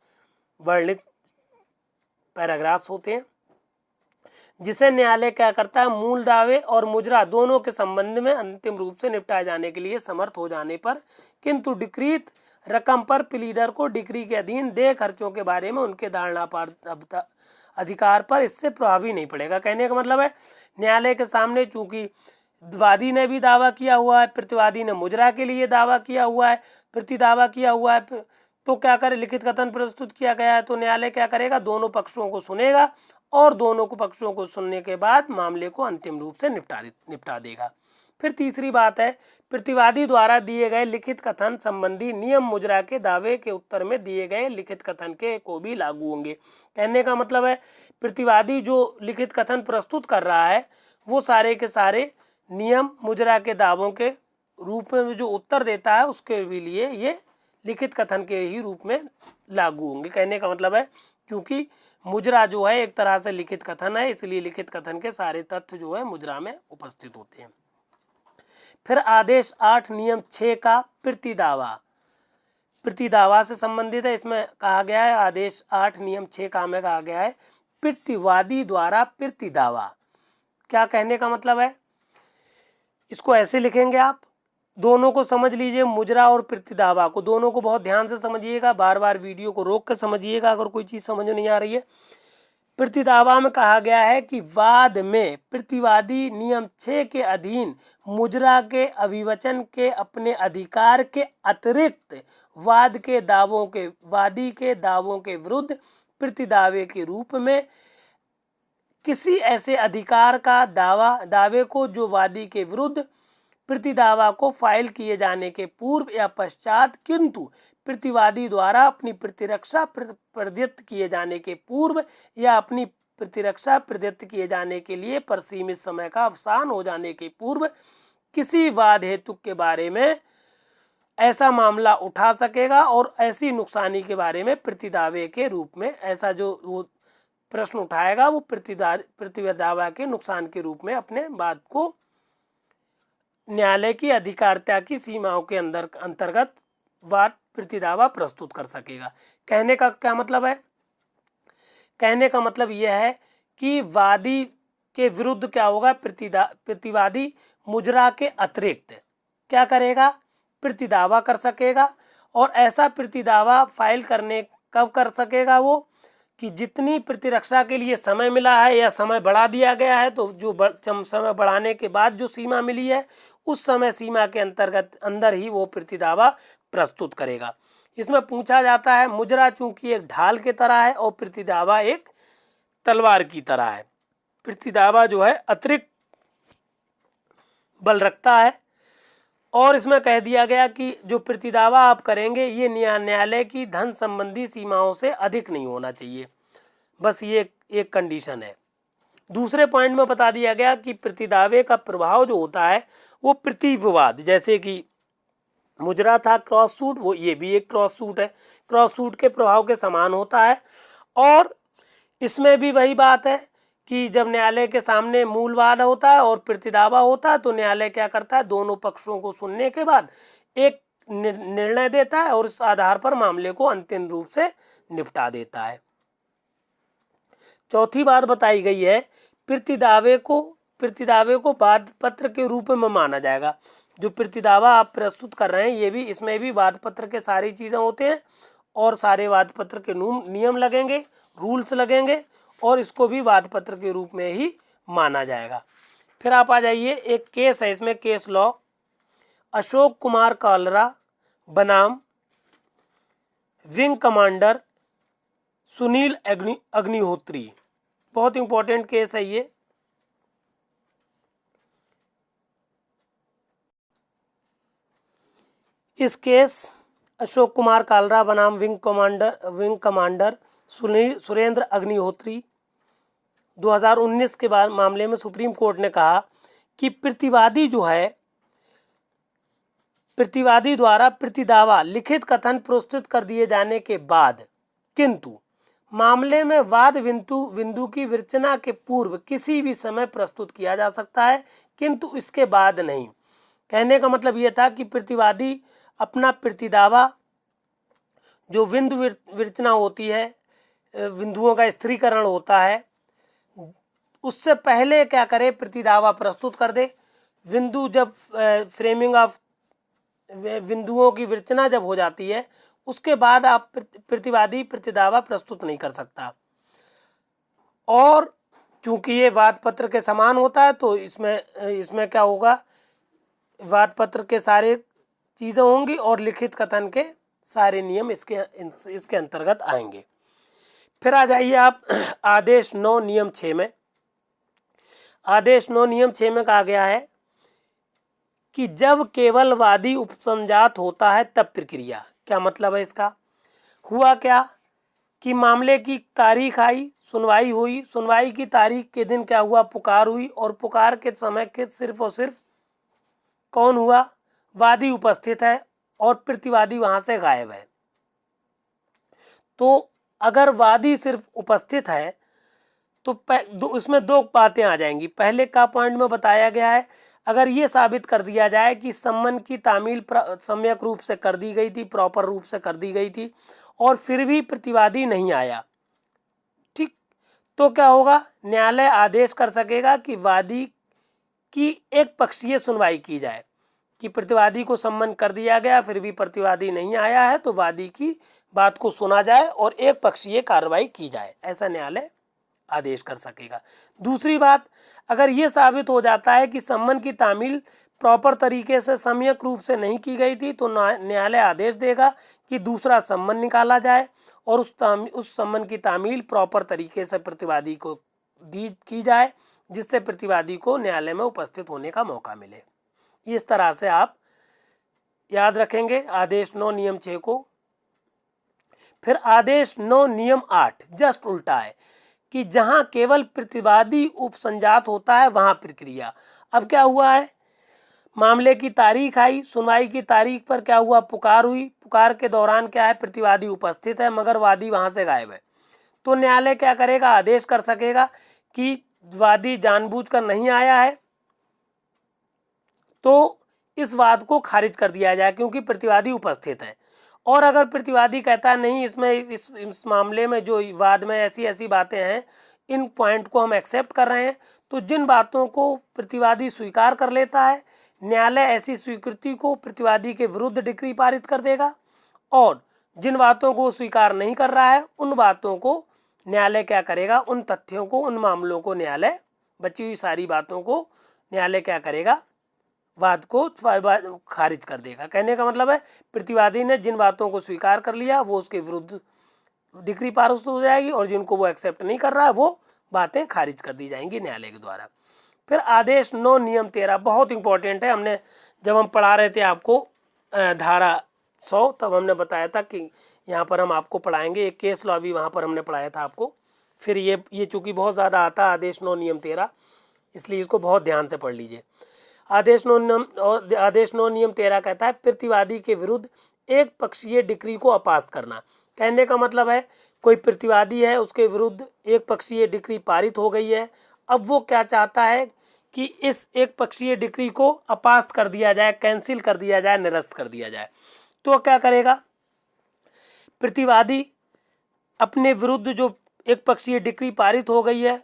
वर्णित पैराग्राफ्स होते हैं, जिसे न्यायालय क्या करता है, मूल दावे और मुजरा दोनों के संबंध में अंतिम रूप से निपटाए जाने के लिए समर्थ हो जाने पर किंतु डिक्रीत रकम पर प्लीडर को डिक्री के अधीन देय खर्चों के बारे में उनके धारणा पर अधिकार पर इससे प्रभावी नहीं पड़ेगा। कहने का मतलब है न्यायालय के सामने चूंकि वादी ने भी दावा किया हुआ है, प्रतिवादी ने मुजरा के लिए दावा किया हुआ है, प्रति दावा किया हुआ है, तो क्या करे, लिखित कथन प्रस्तुत किया गया है तो न्यायालय क्या करेगा, दोनों पक्षों को सुनेगा और दोनों को पक्षों को सुनने के बाद मामले को अंतिम रूप से निपटा देगा। फिर तीसरी बात है, प्रतिवादी द्वारा दिए गए लिखित कथन संबंधी नियम मुजरा के दावे के उत्तर में दिए गए लिखित कथन के को भी लागू होंगे। कहने का मतलब है प्रतिवादी जो लिखित कथन प्रस्तुत कर रहा है वो सारे के सारे नियम मुजरा के दावों के रूप में जो उत्तर देता है उसके भी लिए ये लिखित कथन के ही रूप में लागू होंगे। कहने का मतलब है क्योंकि मुजरा जो है एक तरह से लिखित कथन है, इसलिए लिखित कथन के सारे तथ्य जो है मुजरा में उपस्थित होते हैं। फिर आदेश 8 नियम 6 का प्रतिदावा से संबंधित है। इसमें कहा गया है, आदेश 8 नियम 6 का में कहा गया है प्रतिवादी द्वारा प्रतिदावा। क्या कहने का मतलब है, इसको ऐसे लिखेंगे आप, दोनों को समझ लीजिए, मुजरा और प्रतिदावा को, दोनों को बहुत ध्यान से समझिएगा, बार बार वीडियो को रोक कर समझिएगा अगर कोई चीज़ समझ नहीं आ रही है। प्रतिदावा में कहा गया है कि वाद में प्रतिवादी नियम 6 के अधीन मुजरा के अभिवचन के अपने अधिकार के अतिरिक्त वादी के दावों के विरुद्ध प्रतिदावे के रूप में किसी ऐसे अधिकार का दावे को जो वादी के विरुद्ध प्रतिदावा को फाइल किए जाने के पूर्व या पश्चात किंतु प्रतिवादी द्वारा अपनी प्रतिरक्षा प्रदत्त किए जाने के पूर्व या अपनी प्रतिरक्षा प्रदत्त किए जाने के लिए परिसीमित समय का अवसान हो जाने के पूर्व किसी वाद हेतु के बारे में ऐसा मामला उठा सकेगा और ऐसी नुकसानी के बारे में प्रतिदावे के रूप में ऐसा जो वो प्रश्न उठाएगा वो प्रतिदावा के नुकसान के रूप में अपने वाद को न्यायालय की अधिकारिता की सीमाओं के अंतर्गत वाद प्रतिदावा प्रस्तुत कर सकेगा। कहने का क्या मतलब है, कहने का मतलब यह है कि वादी के विरुद्ध क्या होगा, प्रतिवादी मुजरा के अतिरिक्त क्या करेगा, प्रतिदावा कर सकेगा। और ऐसा प्रतिदावा फाइल करने कब कर सकेगा वो, कि जितनी प्रतिरक्षा के लिए समय मिला है या समय बढ़ा दिया गया है, तो जो समय बढ़ाने के बाद जो सीमा मिली है उस समय सीमा के अंदर ही वो प्रतिदावा प्रस्तुत करेगा। इसमें पूछा जाता है, मुजरा चूंकि एक ढाल के तरह है और प्रतिदावा एक तलवार की तरह है। प्रतिदावा जो है अतिरिक्त बल रखता है और इसमें कह दिया गया कि जो प्रतिदावा आप करेंगे ये न्यायालय की धन संबंधी सीमाओं से अधिक नहीं होना चाहिए, बस ये एक कंडीशन है। दूसरे पॉइंट में बता दिया गया कि प्रतिदावे का प्रभाव जो होता है वो प्रतिविवाद, जैसे कि मुजरा था क्रॉस सूट, वो ये भी एक क्रॉस सूट है, क्रॉस सूट के प्रभाव के समान होता है। और इसमें भी वही बात है कि जब न्यायालय के सामने मूल वाद होता है और प्रतिदावा होता है तो न्यायालय क्या करता है, दोनों पक्षों को सुनने के बाद एक निर्णय देता है और इस आधार पर मामले को अंतिम रूप से निपटा देता है। चौथी बात बताई गई है, प्रतिदावे को वाद पत्र के रूप में माना जाएगा। जो प्रतिदावा आप प्रस्तुत कर रहे हैं ये भी, इसमें भी वाद पत्र के सारी चीज़ें होते हैं और सारे वाद पत्र के नियम लगेंगे, रूल्स लगेंगे और इसको भी वाद पत्र के रूप में ही माना जाएगा। फिर आप आ जाइए, एक केस है इसमें, केस लॉ, अशोक कुमार कालरा बनाम विंग कमांडर सुनील अग्निहोत्री, बहुत इंपॉर्टेंट केस है ये। इस केस अशोक कुमार कालरा बनाम विंग कमांडर सुरेंद्र अग्निहोत्री 2019 के बाद मामले में सुप्रीम कोर्ट ने कहा कि प्रतिवादी द्वारा प्रतिदावा लिखित कथन प्रस्तुत कर दिए जाने के बाद किंतु मामले में वाद बिंदु की विरचना के पूर्व किसी भी समय प्रस्तुत किया जा सकता है किंतु इसके बाद नहीं। कहने का मतलब ये था कि प्रतिवादी अपना प्रतिदावा जो बिंदु विरचना होती है, बिंदुओं का स्थिरीकरण होता है, उससे पहले क्या करे, प्रतिदावा प्रस्तुत कर दे। बिंदु जब फ्रेमिंग ऑफ बिंदुओं की विरचना जब हो जाती है उसके बाद आप प्रतिवादी प्रतिदावा प्रस्तुत नहीं कर सकता। और क्योंकि ये वाद पत्र के समान होता है तो इसमें क्या होगा, वाद पत्र के सारे चीज़ें होंगी और लिखित कथन के सारे नियम इसके अंतर्गत आएंगे। फिर आ जाइए आप आदेश 9 नियम 6 में। आदेश 9 नियम 6 में कहा गया है कि जब केवल वादी उपसंजात होता है तब प्रक्रिया। क्या मतलब है इसका? हुआ क्या कि मामले की तारीख आई, सुनवाई हुई, सुनवाई की तारीख के दिन क्या हुआ, पुकार हुई, और पुकार के समय के सिर्फ और सिर्फ कौन हुआ, वादी उपस्थित है और प्रतिवादी वहां से गायब है। तो अगर वादी सिर्फ उपस्थित है तो इसमें दो बातें आ जाएंगी। पहले का पॉइंट में बताया गया है, अगर ये साबित कर दिया जाए कि सम्मन की तामील सम्यक रूप से कर दी गई थी, प्रॉपर रूप से कर दी गई थी, और फिर भी प्रतिवादी नहीं आया, ठीक, तो क्या होगा, न्यायालय आदेश कर सकेगा कि वादी की एक पक्षीय सुनवाई की जाए, कि प्रतिवादी को सम्मन कर दिया गया फिर भी प्रतिवादी नहीं आया है, तो वादी की बात को सुना जाए और एक पक्षीय कार्रवाई की जाए, ऐसा न्यायालय आदेश कर सकेगा। दूसरी बात, अगर ये साबित हो जाता है कि सम्मन की तामील प्रॉपर तरीके से सम्यक रूप से नहीं की गई थी, तो न्यायालय आदेश देगा कि दूसरा सम्मन निकाला जाए और उस सम्मन की तामील प्रॉपर तरीके से प्रतिवादी को की जाए, जिससे प्रतिवादी को न्यायालय में उपस्थित होने का मौका मिले। इस तरह से आप याद रखेंगे आदेश 9 नियम 6 को। फिर आदेश 9 नियम 8 जस्ट उल्टा है कि जहां केवल प्रतिवादी उपसंजात होता है वहां प्रक्रिया। अब क्या हुआ है, मामले की तारीख आई, सुनवाई की तारीख पर क्या हुआ, पुकार हुई, पुकार के दौरान क्या है, प्रतिवादी उपस्थित है मगर वादी वहां से गायब है, तो न्यायालय क्या करेगा, आदेश कर सकेगा कि वादी जानबूझकर नहीं आया है तो इस वाद को खारिज कर दिया जाए क्योंकि प्रतिवादी उपस्थित है। और अगर प्रतिवादी कहता है नहीं, इसमें इस मामले में जो वाद में ऐसी ऐसी बातें हैं, इन पॉइंट को हम एक्सेप्ट कर रहे हैं, तो जिन बातों को प्रतिवादी स्वीकार कर लेता है, न्यायालय ऐसी स्वीकृति को प्रतिवादी के विरुद्ध डिक्री पारित कर देगा, और जिन बातों को स्वीकार नहीं कर रहा है उन बातों को न्यायालय क्या करेगा, उन तथ्यों को, उन मामलों को न्यायालय, बची हुई सारी बातों को न्यायालय क्या करेगा, वाद को खारिज कर देगा। कहने का मतलब है प्रतिवादी ने जिन बातों को स्वीकार कर लिया वो उसके विरुद्ध डिक्री पारित हो जाएगी, और जिनको वो एक्सेप्ट नहीं कर रहा है वो बातें खारिज कर दी जाएंगी न्यायालय के द्वारा। फिर आदेश 9 नियम 13 बहुत इंपॉर्टेंट है। हमने जब हम पढ़ा रहे थे आपको धारा 100, तब हमने बताया था कि यहाँ पर हम आपको पढ़ाएंगे एक केस लॉ भी वहाँ पर हमने पढ़ाया था आपको। फिर ये चूँकि बहुत ज़्यादा आता है आदेश 9 नियम 13, इसलिए इसको बहुत ध्यान से पढ़ लीजिए। आदेश 9 नियम 13 कहता है प्रतिवादी के विरुद्ध एक पक्षीय डिक्री को अपास्त करना। कहने का मतलब है कोई प्रतिवादी है, उसके विरुद्ध एक पक्षीय डिक्री पारित हो गई है, अब वो क्या चाहता है कि इस एक पक्षीय डिक्री को अपास्त कर दिया जाए, कैंसिल कर दिया जाए, निरस्त कर दिया जाए। तो क्या करेगा, प्रतिवादी अपने विरुद्ध जो एक पक्षीय डिक्री पारित हो गई है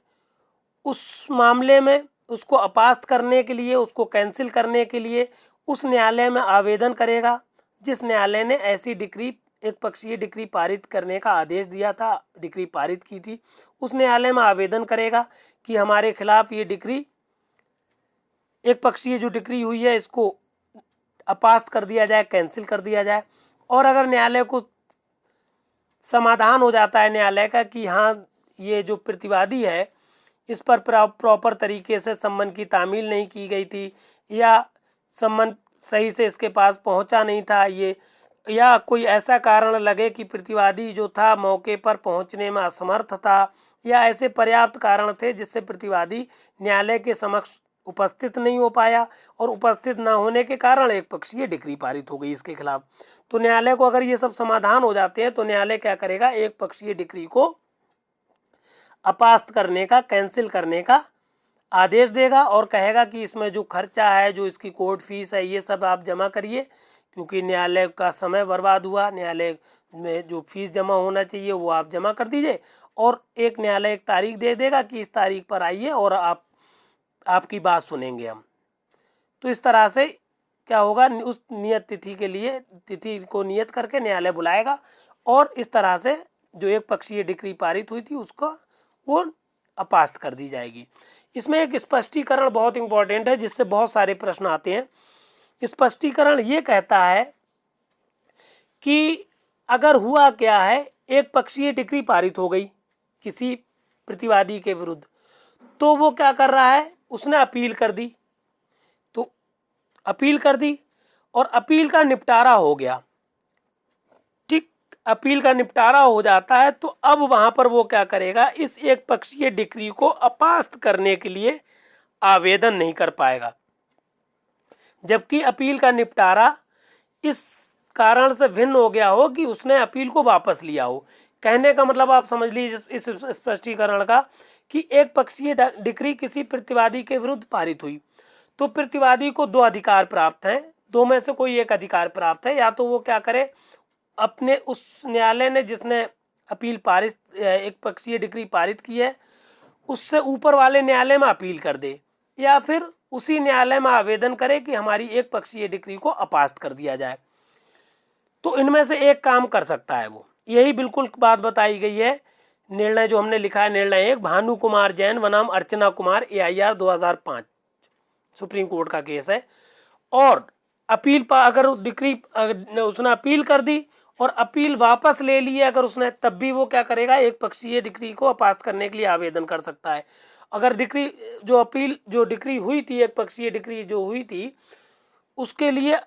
उस मामले में उसको अपास्त करने के लिए, उसको कैंसिल करने के लिए उस न्यायालय में आवेदन करेगा जिस न्यायालय ने ऐसी डिक्री, एक पक्षीय डिक्री पारित करने का आदेश दिया था, डिक्री पारित की थी, उस न्यायालय में आवेदन करेगा कि हमारे खिलाफ ये डिक्री, एक पक्षीय जो डिक्री हुई है इसको अपास्त कर दिया जाए, कैंसिल कर दिया जाए। और अगर न्यायालय को समाधान हो जाता है न्यायालय का कि हाँ ये जो प्रतिवादी है इस पर प्रॉपर तरीके से सम्मन की तामील नहीं की गई थी, या सम्मन सही से इसके पास पहुंचा नहीं था, ये, या कोई ऐसा कारण लगे कि प्रतिवादी जो था मौके पर पहुंचने में असमर्थ था, या ऐसे पर्याप्त कारण थे जिससे प्रतिवादी न्यायालय के समक्ष उपस्थित नहीं हो पाया, और उपस्थित न होने के कारण एक पक्षीय डिक्री पारित हो गई इसके खिलाफ, तो न्यायालय को अगर ये सब समाधान हो जाते हैं तो न्यायालय क्या करेगा, एक पक्षीय डिक्री को अपास्त करने का, कैंसिल करने का आदेश देगा और कहेगा कि इसमें जो खर्चा है, जो इसकी कोर्ट फीस है, ये सब आप जमा करिए क्योंकि न्यायालय का समय बर्बाद हुआ, न्यायालय में जो फीस जमा होना चाहिए वो आप जमा कर दीजिए, और एक न्यायालय एक तारीख दे देगा कि इस तारीख पर आइए और आपकी बात सुनेंगे हम। तो इस तरह से क्या होगा, उस नियत तिथि के लिए, तिथि को नियत करके न्यायालय बुलाएगा और इस तरह से जो एक पक्षीय डिक्री पारित हुई थी उसको वो अपास्त कर दी जाएगी। इसमें एक स्पष्टीकरण बहुत इंपॉर्टेंट है जिससे बहुत सारे प्रश्न आते हैं। स्पष्टीकरण ये कहता है कि अगर हुआ क्या है, एक पक्षीय डिक्री पारित हो गई किसी प्रतिवादी के विरुद्ध, तो वो क्या कर रहा है, उसने अपील कर दी, तो अपील कर दी और अपील का निपटारा हो गया, ठीक, अपील का निपटारा हो जाता है, तो अब वहां पर वो क्या करेगा, इस एक पक्षीय डिक्री को अपास्त करने के लिए आवेदन नहीं कर पाएगा, जबकि अपील का निपटारा इस कारण से भिन्न हो गया हो कि उसने अपील को वापस लिया हो। कहने का मतलब आप समझ लीजिए इस स्पष्टीकरण का कि एक पक्षीय डिक्री किसी प्रतिवादी के विरुद्ध पारित हुई, तो प्रतिवादी को दो अधिकार प्राप्त हैं, दो में से कोई एक अधिकार प्राप्त है, या तो वो क्या करे, अपने उस न्यायालय ने जिसने अपील पारित, एक पक्षीय डिक्री पारित की है, उससे ऊपर वाले न्यायालय में अपील कर दे, या फिर उसी न्यायालय में आवेदन करे कि हमारी एक पक्षीय डिक्री को अपास्त कर दिया जाए। तो इनमें से एक काम कर सकता है वो, यही बिल्कुल बात बताई गई है। निर्णय जो हमने लिखा है, निर्णय 1, भानु कुमार जैन बनाम अर्चना कुमार, AIR 2005, सुप्रीम कोर्ट का केस है। और अपील पर अगर डिक्री उसने अपील कर दी और अपील वापस ले ली है अगर उसने, तब भी वो क्या करेगा, एक पक्षीय डिक्री को अपास्त करने के लिए आवेदन कर सकता है। अगर डिक्री जो डिक्री हुई थी, एक पक्षीय डिक्री जो हुई थी, उसके लिए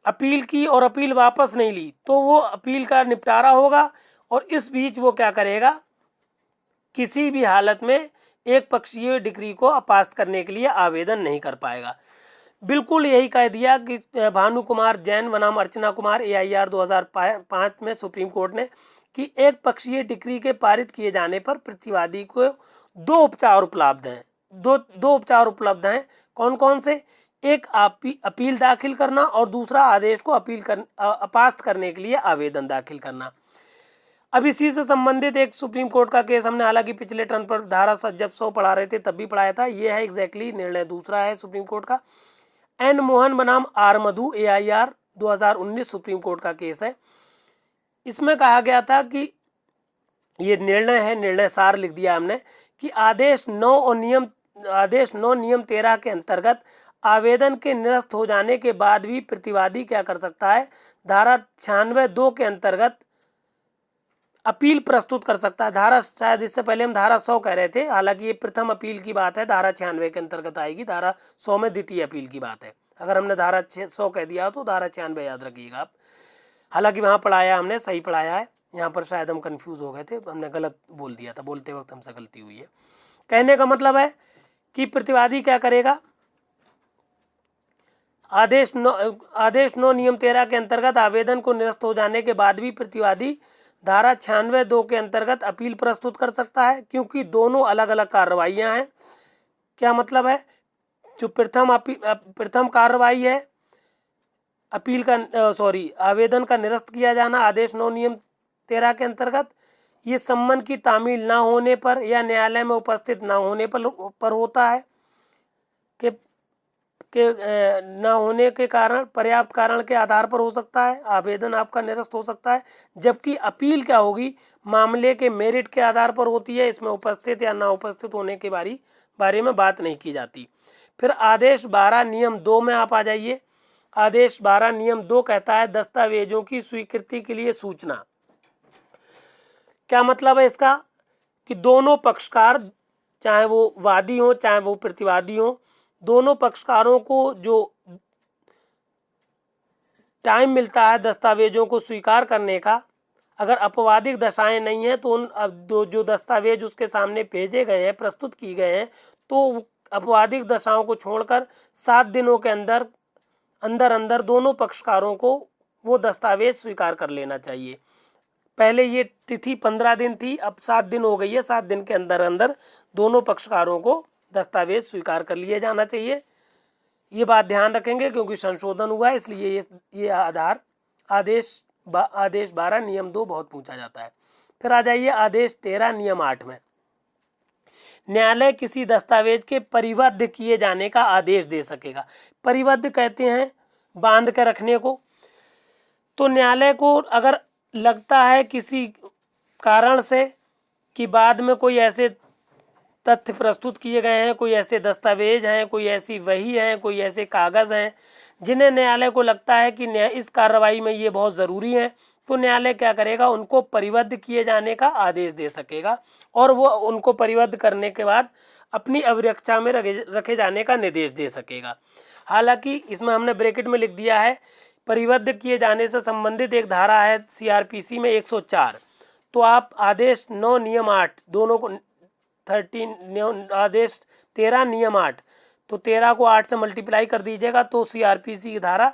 अपील की और अपील वापस नहीं ली, तो वो अपील का निपटारा होगा और इस बीच वो क्या करेगा, किसी भी हालत में एक पक्षीय डिक्री को अपास्त करने के लिए आवेदन नहीं कर पाएगा। बिल्कुल यही कह दिया कि भानु कुमार जैन बनाम अर्चना कुमार, AIR 2005 में सुप्रीम कोर्ट ने, कि एक पक्षीय डिक्री के पारित किए जाने पर प्रतिवादी को दो उपचार उपलब्ध हैं, दो उपचार उपलब्ध हैं। कौन कौन से? एक अपील दाखिल करना और दूसरा आदेश को अपास्त करने के लिए आवेदन दाखिल करना। अब इसी से संबंधित एक सुप्रीम कोर्ट का केस हमने हालांकि पिछले टर्न पर धारा जब 100 पढ़ा रहे थे तब भी पढ़ाया था, ये है एग्जैक्टली निर्णय दूसरा है सुप्रीम कोर्ट का, N मोहन बनाम R मधु, AIR 2019 सुप्रीम कोर्ट का केस है। इसमें कहा गया था कि ये निर्णय है, निर्णय सार लिख दिया हमने, कि आदेश 9 और नियम 13 के अंतर्गत आवेदन के निरस्त हो जाने के बाद भी प्रतिवादी क्या कर सकता है, धारा 96(2) के अंतर्गत अपील प्रस्तुत कर सकता है। धारा, शायद इससे पहले हम धारा 100 कह रहे थे, हालांकि ये प्रथम अपील की बात है, धारा 96 के अंतर्गत आएगी, धारा 100 में द्वितीय अपील की बात है। अगर हमने धारा 100 कह दिया तो धारा 96 याद रखिएगा आप। हालांकि वहाँ पढ़ाया हमने, सही पढ़ाया है, यहाँ पर शायद हम कंफ्यूज हो गए थे, हमने गलत बोल दिया था, बोलते वक्त हमसे गलती हुई है। कहने का मतलब है कि प्रतिवादी क्या करेगा, आदेश 9 नियम 13 के अंतर्गत आवेदन को निरस्त हो जाने के बाद भी प्रतिवादी धारा 96(2) के अंतर्गत अपील प्रस्तुत कर सकता है, क्योंकि दोनों अलग अलग कार्रवाइयाँ हैं। क्या मतलब है, जो प्रथम कार्रवाई है अपील का आवेदन का निरस्त किया जाना आदेश 9 नियम 13 के अंतर्गत, ये सम्मन की तामील ना होने पर या न्यायालय में उपस्थित ना होने पर होता है, के न होने के कारण, पर्याप्त कारण के आधार पर हो सकता है, आवेदन आपका निरस्त हो सकता है। जबकि अपील क्या होगी, मामले के मेरिट के आधार पर होती है, इसमें उपस्थित या ना उपस्थित होने के बारे में बात नहीं की जाती। फिर आदेश 12 नियम 2 में आप आ जाइए। आदेश 12 नियम 2 कहता है दस्तावेजों की स्वीकृति के लिए सूचना। क्या मतलब है इसका, कि दोनों पक्षकार, चाहे वो वादी हो चाहे वो प्रतिवादी हो, दोनों पक्षकारों को जो टाइम मिलता है दस्तावेजों को स्वीकार करने का, अगर अपवादिक दशाएं नहीं हैं तो उन जो दस्तावेज उसके सामने भेजे गए हैं, प्रस्तुत किए गए हैं, तो अपवादिक दशाओं को छोड़कर 7 दिनों के अंदर दोनों पक्षकारों को वो दस्तावेज स्वीकार कर लेना चाहिए। पहले ये तिथि 15 दिन थी, अब 7 दिन हो गई है। 7 दिन के अंदर दोनों पक्षकारों को दस्तावेज स्वीकार कर लिए जाना चाहिए। ये बात ध्यान रखेंगे क्योंकि संशोधन हुआ है, इसलिए ये आदेश 12 नियम 2 बहुत पूछा जाता है। फिर आ जाइए आदेश 13 नियम 8 में, न्यायालय किसी दस्तावेज के परिबद्ध किए जाने का आदेश दे सकेगा। परिबद्ध कहते हैं बांध कर रखने को। तो न्यायालय को अगर लगता है किसी कारण से कि बाद में कोई ऐसे तथ्य प्रस्तुत किए गए हैं, कोई ऐसे दस्तावेज हैं, कोई ऐसी वही हैं, कोई ऐसे कागज़ हैं जिन्हें न्यायालय को लगता है कि इस कार्रवाई में ये बहुत ज़रूरी है, तो न्यायालय क्या करेगा, उनको परिबद्ध किए जाने का आदेश दे सकेगा और वो उनको परिबद्ध करने के बाद अपनी अभिरक्षा में रखे जाने का निर्देश दे सकेगा। हालांकि इसमें हमने ब्रैकेट में लिख दिया है, परिबद्ध किए जाने से संबंधित एक धारा है सीआरपीसी में 104, तो आप आदेश 9 नियम 8 दोनों को 13 आदेश 13 नियम 8, तो 13 को 8 से मल्टीप्लाई कर दीजिएगा तो सीआरपीसी की धारा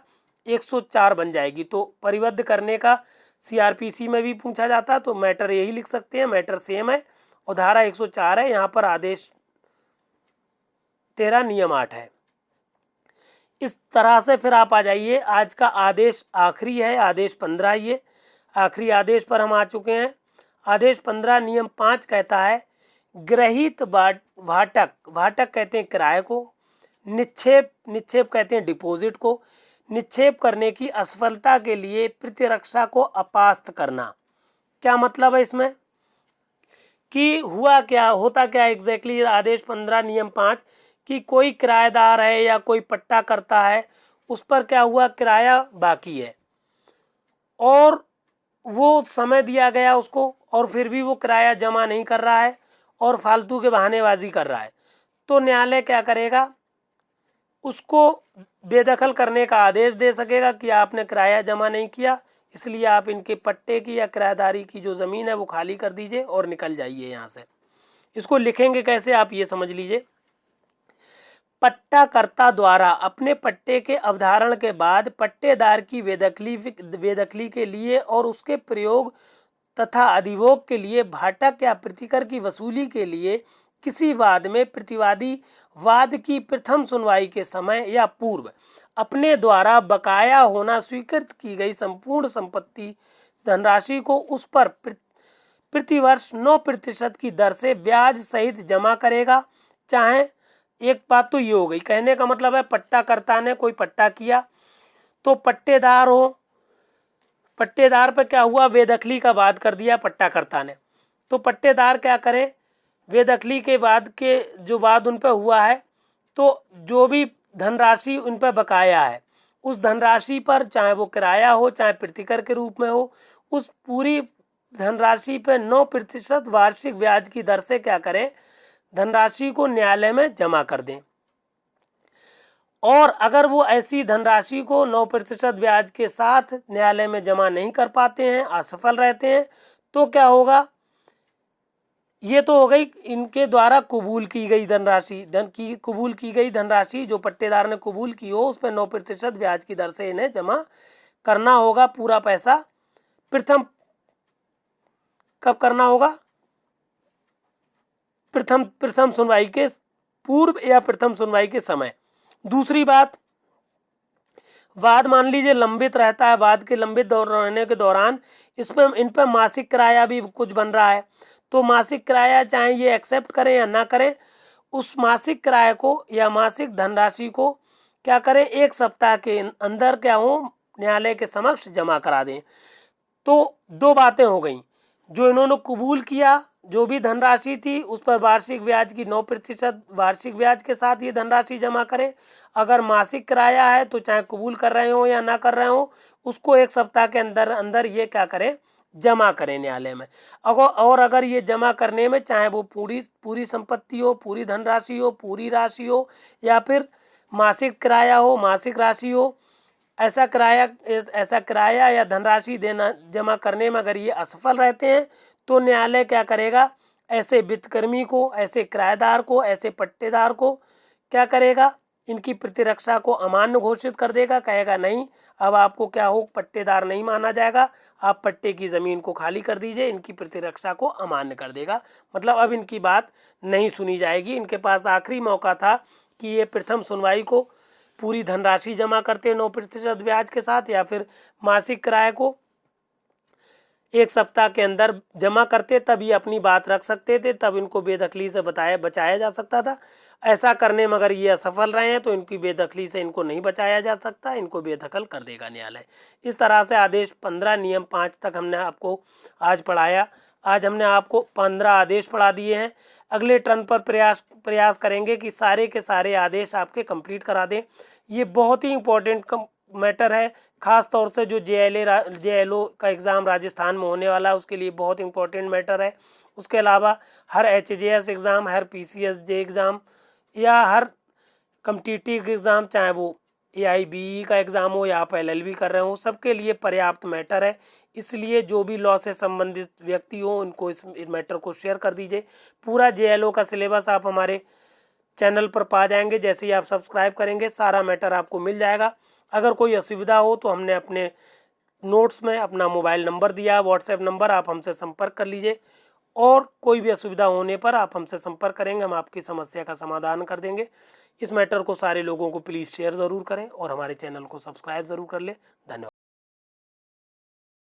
104 बन जाएगी। तो परिबद्ध करने का सीआरपीसी में भी पूछा जाता है तो मैटर यही लिख सकते हैं, मैटर सेम है और धारा 104 है, यहाँ पर आदेश 13 नियम 8 है। इस तरह से फिर आप आ जाइए, आज का आदेश आखिरी है, आदेश 15 ये आखिरी आदेश पर हम आ चुके हैं। आदेश 15 नियम 5 कहता है, ग्रहित भाटक, भाटक कहते हैं किराए को, निक्षेप कहते हैं डिपॉजिट को, निक्षेप करने की असफलता के लिए प्रतिरक्षा को अपास्त करना। क्या मतलब है इसमें कि होता क्या एग्जैक्टली आदेश 15 नियम 5 कि कोई किराएदार है या कोई पट्टा करता है, उस पर क्या हुआ, किराया बाकी है और वो समय दिया गया उसको और फिर भी वो किराया जमा नहीं कर रहा है और फालतू के बहानेबाजी कर रहा है, तो न्यायालय क्या करेगा, उसको बेदखल करने का आदेश दे सकेगा कि आपने किराया जमा नहीं किया, इसलिए आप इनके पट्टे की या किराएदारी की जो ज़मीन है वो खाली कर दीजिए और निकल जाइए यहाँ से। इसको लिखेंगे कैसे, आप ये समझ लीजिए। पट्टाकर्ता द्वारा अपने पट्टे के अवधारण के बाद पट्टेदार की बेदखली के लिए और उसके प्रयोग तथा अधिभोग के लिए भाटक या प्रतिकर की वसूली के लिए किसी वाद में प्रतिवादी वाद की प्रथम सुनवाई के समय या पूर्व अपने द्वारा बकाया होना स्वीकृत की गई संपूर्ण संपत्ति धनराशि को उस पर प्रतिवर्ष 9% की दर से ब्याज सहित जमा करेगा। चाहे एक बात तो ये हो गई, कहने का मतलब है पट्टाकर्ता ने कोई पट्टा किया तो पट्टेदार हो, पट्टेदार पर क्या हुआ, बेदखली का वाद कर दिया पट्टाकर्ता ने, तो पट्टेदार क्या करे, बेदखली के बाद के जो वाद उन पर हुआ है तो जो भी धनराशि उन पर बकाया है उस धनराशि पर, चाहे वो किराया हो चाहे प्रतिकर के रूप में हो, उस पूरी धनराशि पर 9% वार्षिक ब्याज की दर से क्या करें, धनराशि को न्यायालय में जमा कर दें। और अगर वो ऐसी धनराशि को 9% ब्याज के साथ न्यायालय में जमा नहीं कर पाते हैं, असफल रहते हैं, तो क्या होगा, ये तो हो गई इनके द्वारा कबूल की गई धनराशि, कबूल की गई धनराशि जो पट्टेदार ने कबूल की हो उस पर 9% ब्याज की दर से इन्हें जमा करना होगा। पूरा पैसा कब करना होगा, प्रथम सुनवाई के पूर्व या प्रथम सुनवाई के समय। दूसरी बात, वाद मान लीजिए लंबित रहता है, वाद के लंबित रहने के दौरान इन पर मासिक किराया भी कुछ बन रहा है, तो मासिक किराया चाहे ये एक्सेप्ट करें या ना करें, उस मासिक किराए को या मासिक धनराशि को क्या करें, 1 सप्ताह के अंदर क्या हो, न्यायालय के समक्ष जमा करा दें। तो 2 बातें हो गई, जो इन्होंने कबूल किया जो भी धनराशि थी उस पर वार्षिक ब्याज की 9% वार्षिक ब्याज के साथ ये धनराशि जमा करें। अगर मासिक किराया है तो चाहे कबूल कर रहे हो या ना कर रहे हो, उसको 1 सप्ताह के अंदर ये क्या करें, जमा करें न्यायालय में। और अगर ये जमा करने में चाहे वो पूरी संपत्ति हो, पूरी धनराशि हो, पूरी राशि हो, या फिर मासिक किराया हो, मासिक राशि हो, ऐसा किराया या धनराशि देना जमा करने में अगर ये असफल रहते हैं तो न्यायालय क्या करेगा, ऐसे वित्तकर्मी को, ऐसे किराएदार को, ऐसे पट्टेदार को क्या करेगा, इनकी प्रतिरक्षा को अमान्य घोषित कर देगा। कहेगा नहीं, अब आपको क्या हो, पट्टेदार नहीं माना जाएगा, आप पट्टे की ज़मीन को खाली कर दीजिए, इनकी प्रतिरक्षा को अमान्य कर देगा। मतलब अब इनकी बात नहीं सुनी जाएगी। इनके पास आखिरी मौका था कि ये प्रथम सुनवाई को पूरी धनराशि जमा करते 9% ब्याज के साथ, या फिर मासिक किराए को 1 सप्ताह के अंदर जमा करते, तब ये अपनी बात रख सकते थे, तब इनको बेदखली से बचाया जा सकता था। ऐसा करने में अगर ये असफल रहे हैं तो इनकी बेदखली से इनको नहीं बचाया जा सकता, इनको बेदखल कर देगा न्यायालय। इस तरह से आदेश 15 नियम 5 तक हमने आपको आज पढ़ाया। आज हमने आपको 15 आदेश पढ़ा दिए हैं। अगले टर्न पर प्रयास करेंगे कि सारे के सारे आदेश आपके कंप्लीट करा दें। ये बहुत ही इम्पोर्टेंट मैटर है, ख़ास तौर से जो JLO का एग्ज़ाम राजस्थान में होने वाला है उसके लिए बहुत इंपॉर्टेंट मैटर है। उसके अलावा हर HJS एग्ज़ाम, हर PCSJ एग्ज़ाम या हर कॉम्पिटिटिव एग्ज़ाम, चाहे वो AIBE का एग्ज़ाम हो या आप LLB कर रहे हो, सबके लिए पर्याप्त मैटर है। इसलिए जो भी लॉ से संबंधित व्यक्ति हो उनको इस मैटर को शेयर कर दीजिए। पूरा JLO का सिलेबस आप हमारे चैनल पर पा जाएंगे। जैसे ही आप सब्सक्राइब करेंगे सारा मैटर आपको मिल जाएगा। अगर कोई असुविधा हो तो हमने अपने नोट्स में अपना मोबाइल नंबर दिया, व्हाट्सएप नंबर, आप हमसे संपर्क कर लीजिए और कोई भी असुविधा होने पर आप हमसे संपर्क करेंगे, हम आपकी समस्या का समाधान कर देंगे। इस मैटर को सारे लोगों को प्लीज़ शेयर ज़रूर करें और हमारे चैनल को सब्सक्राइब ज़रूर कर लें। धन्यवाद।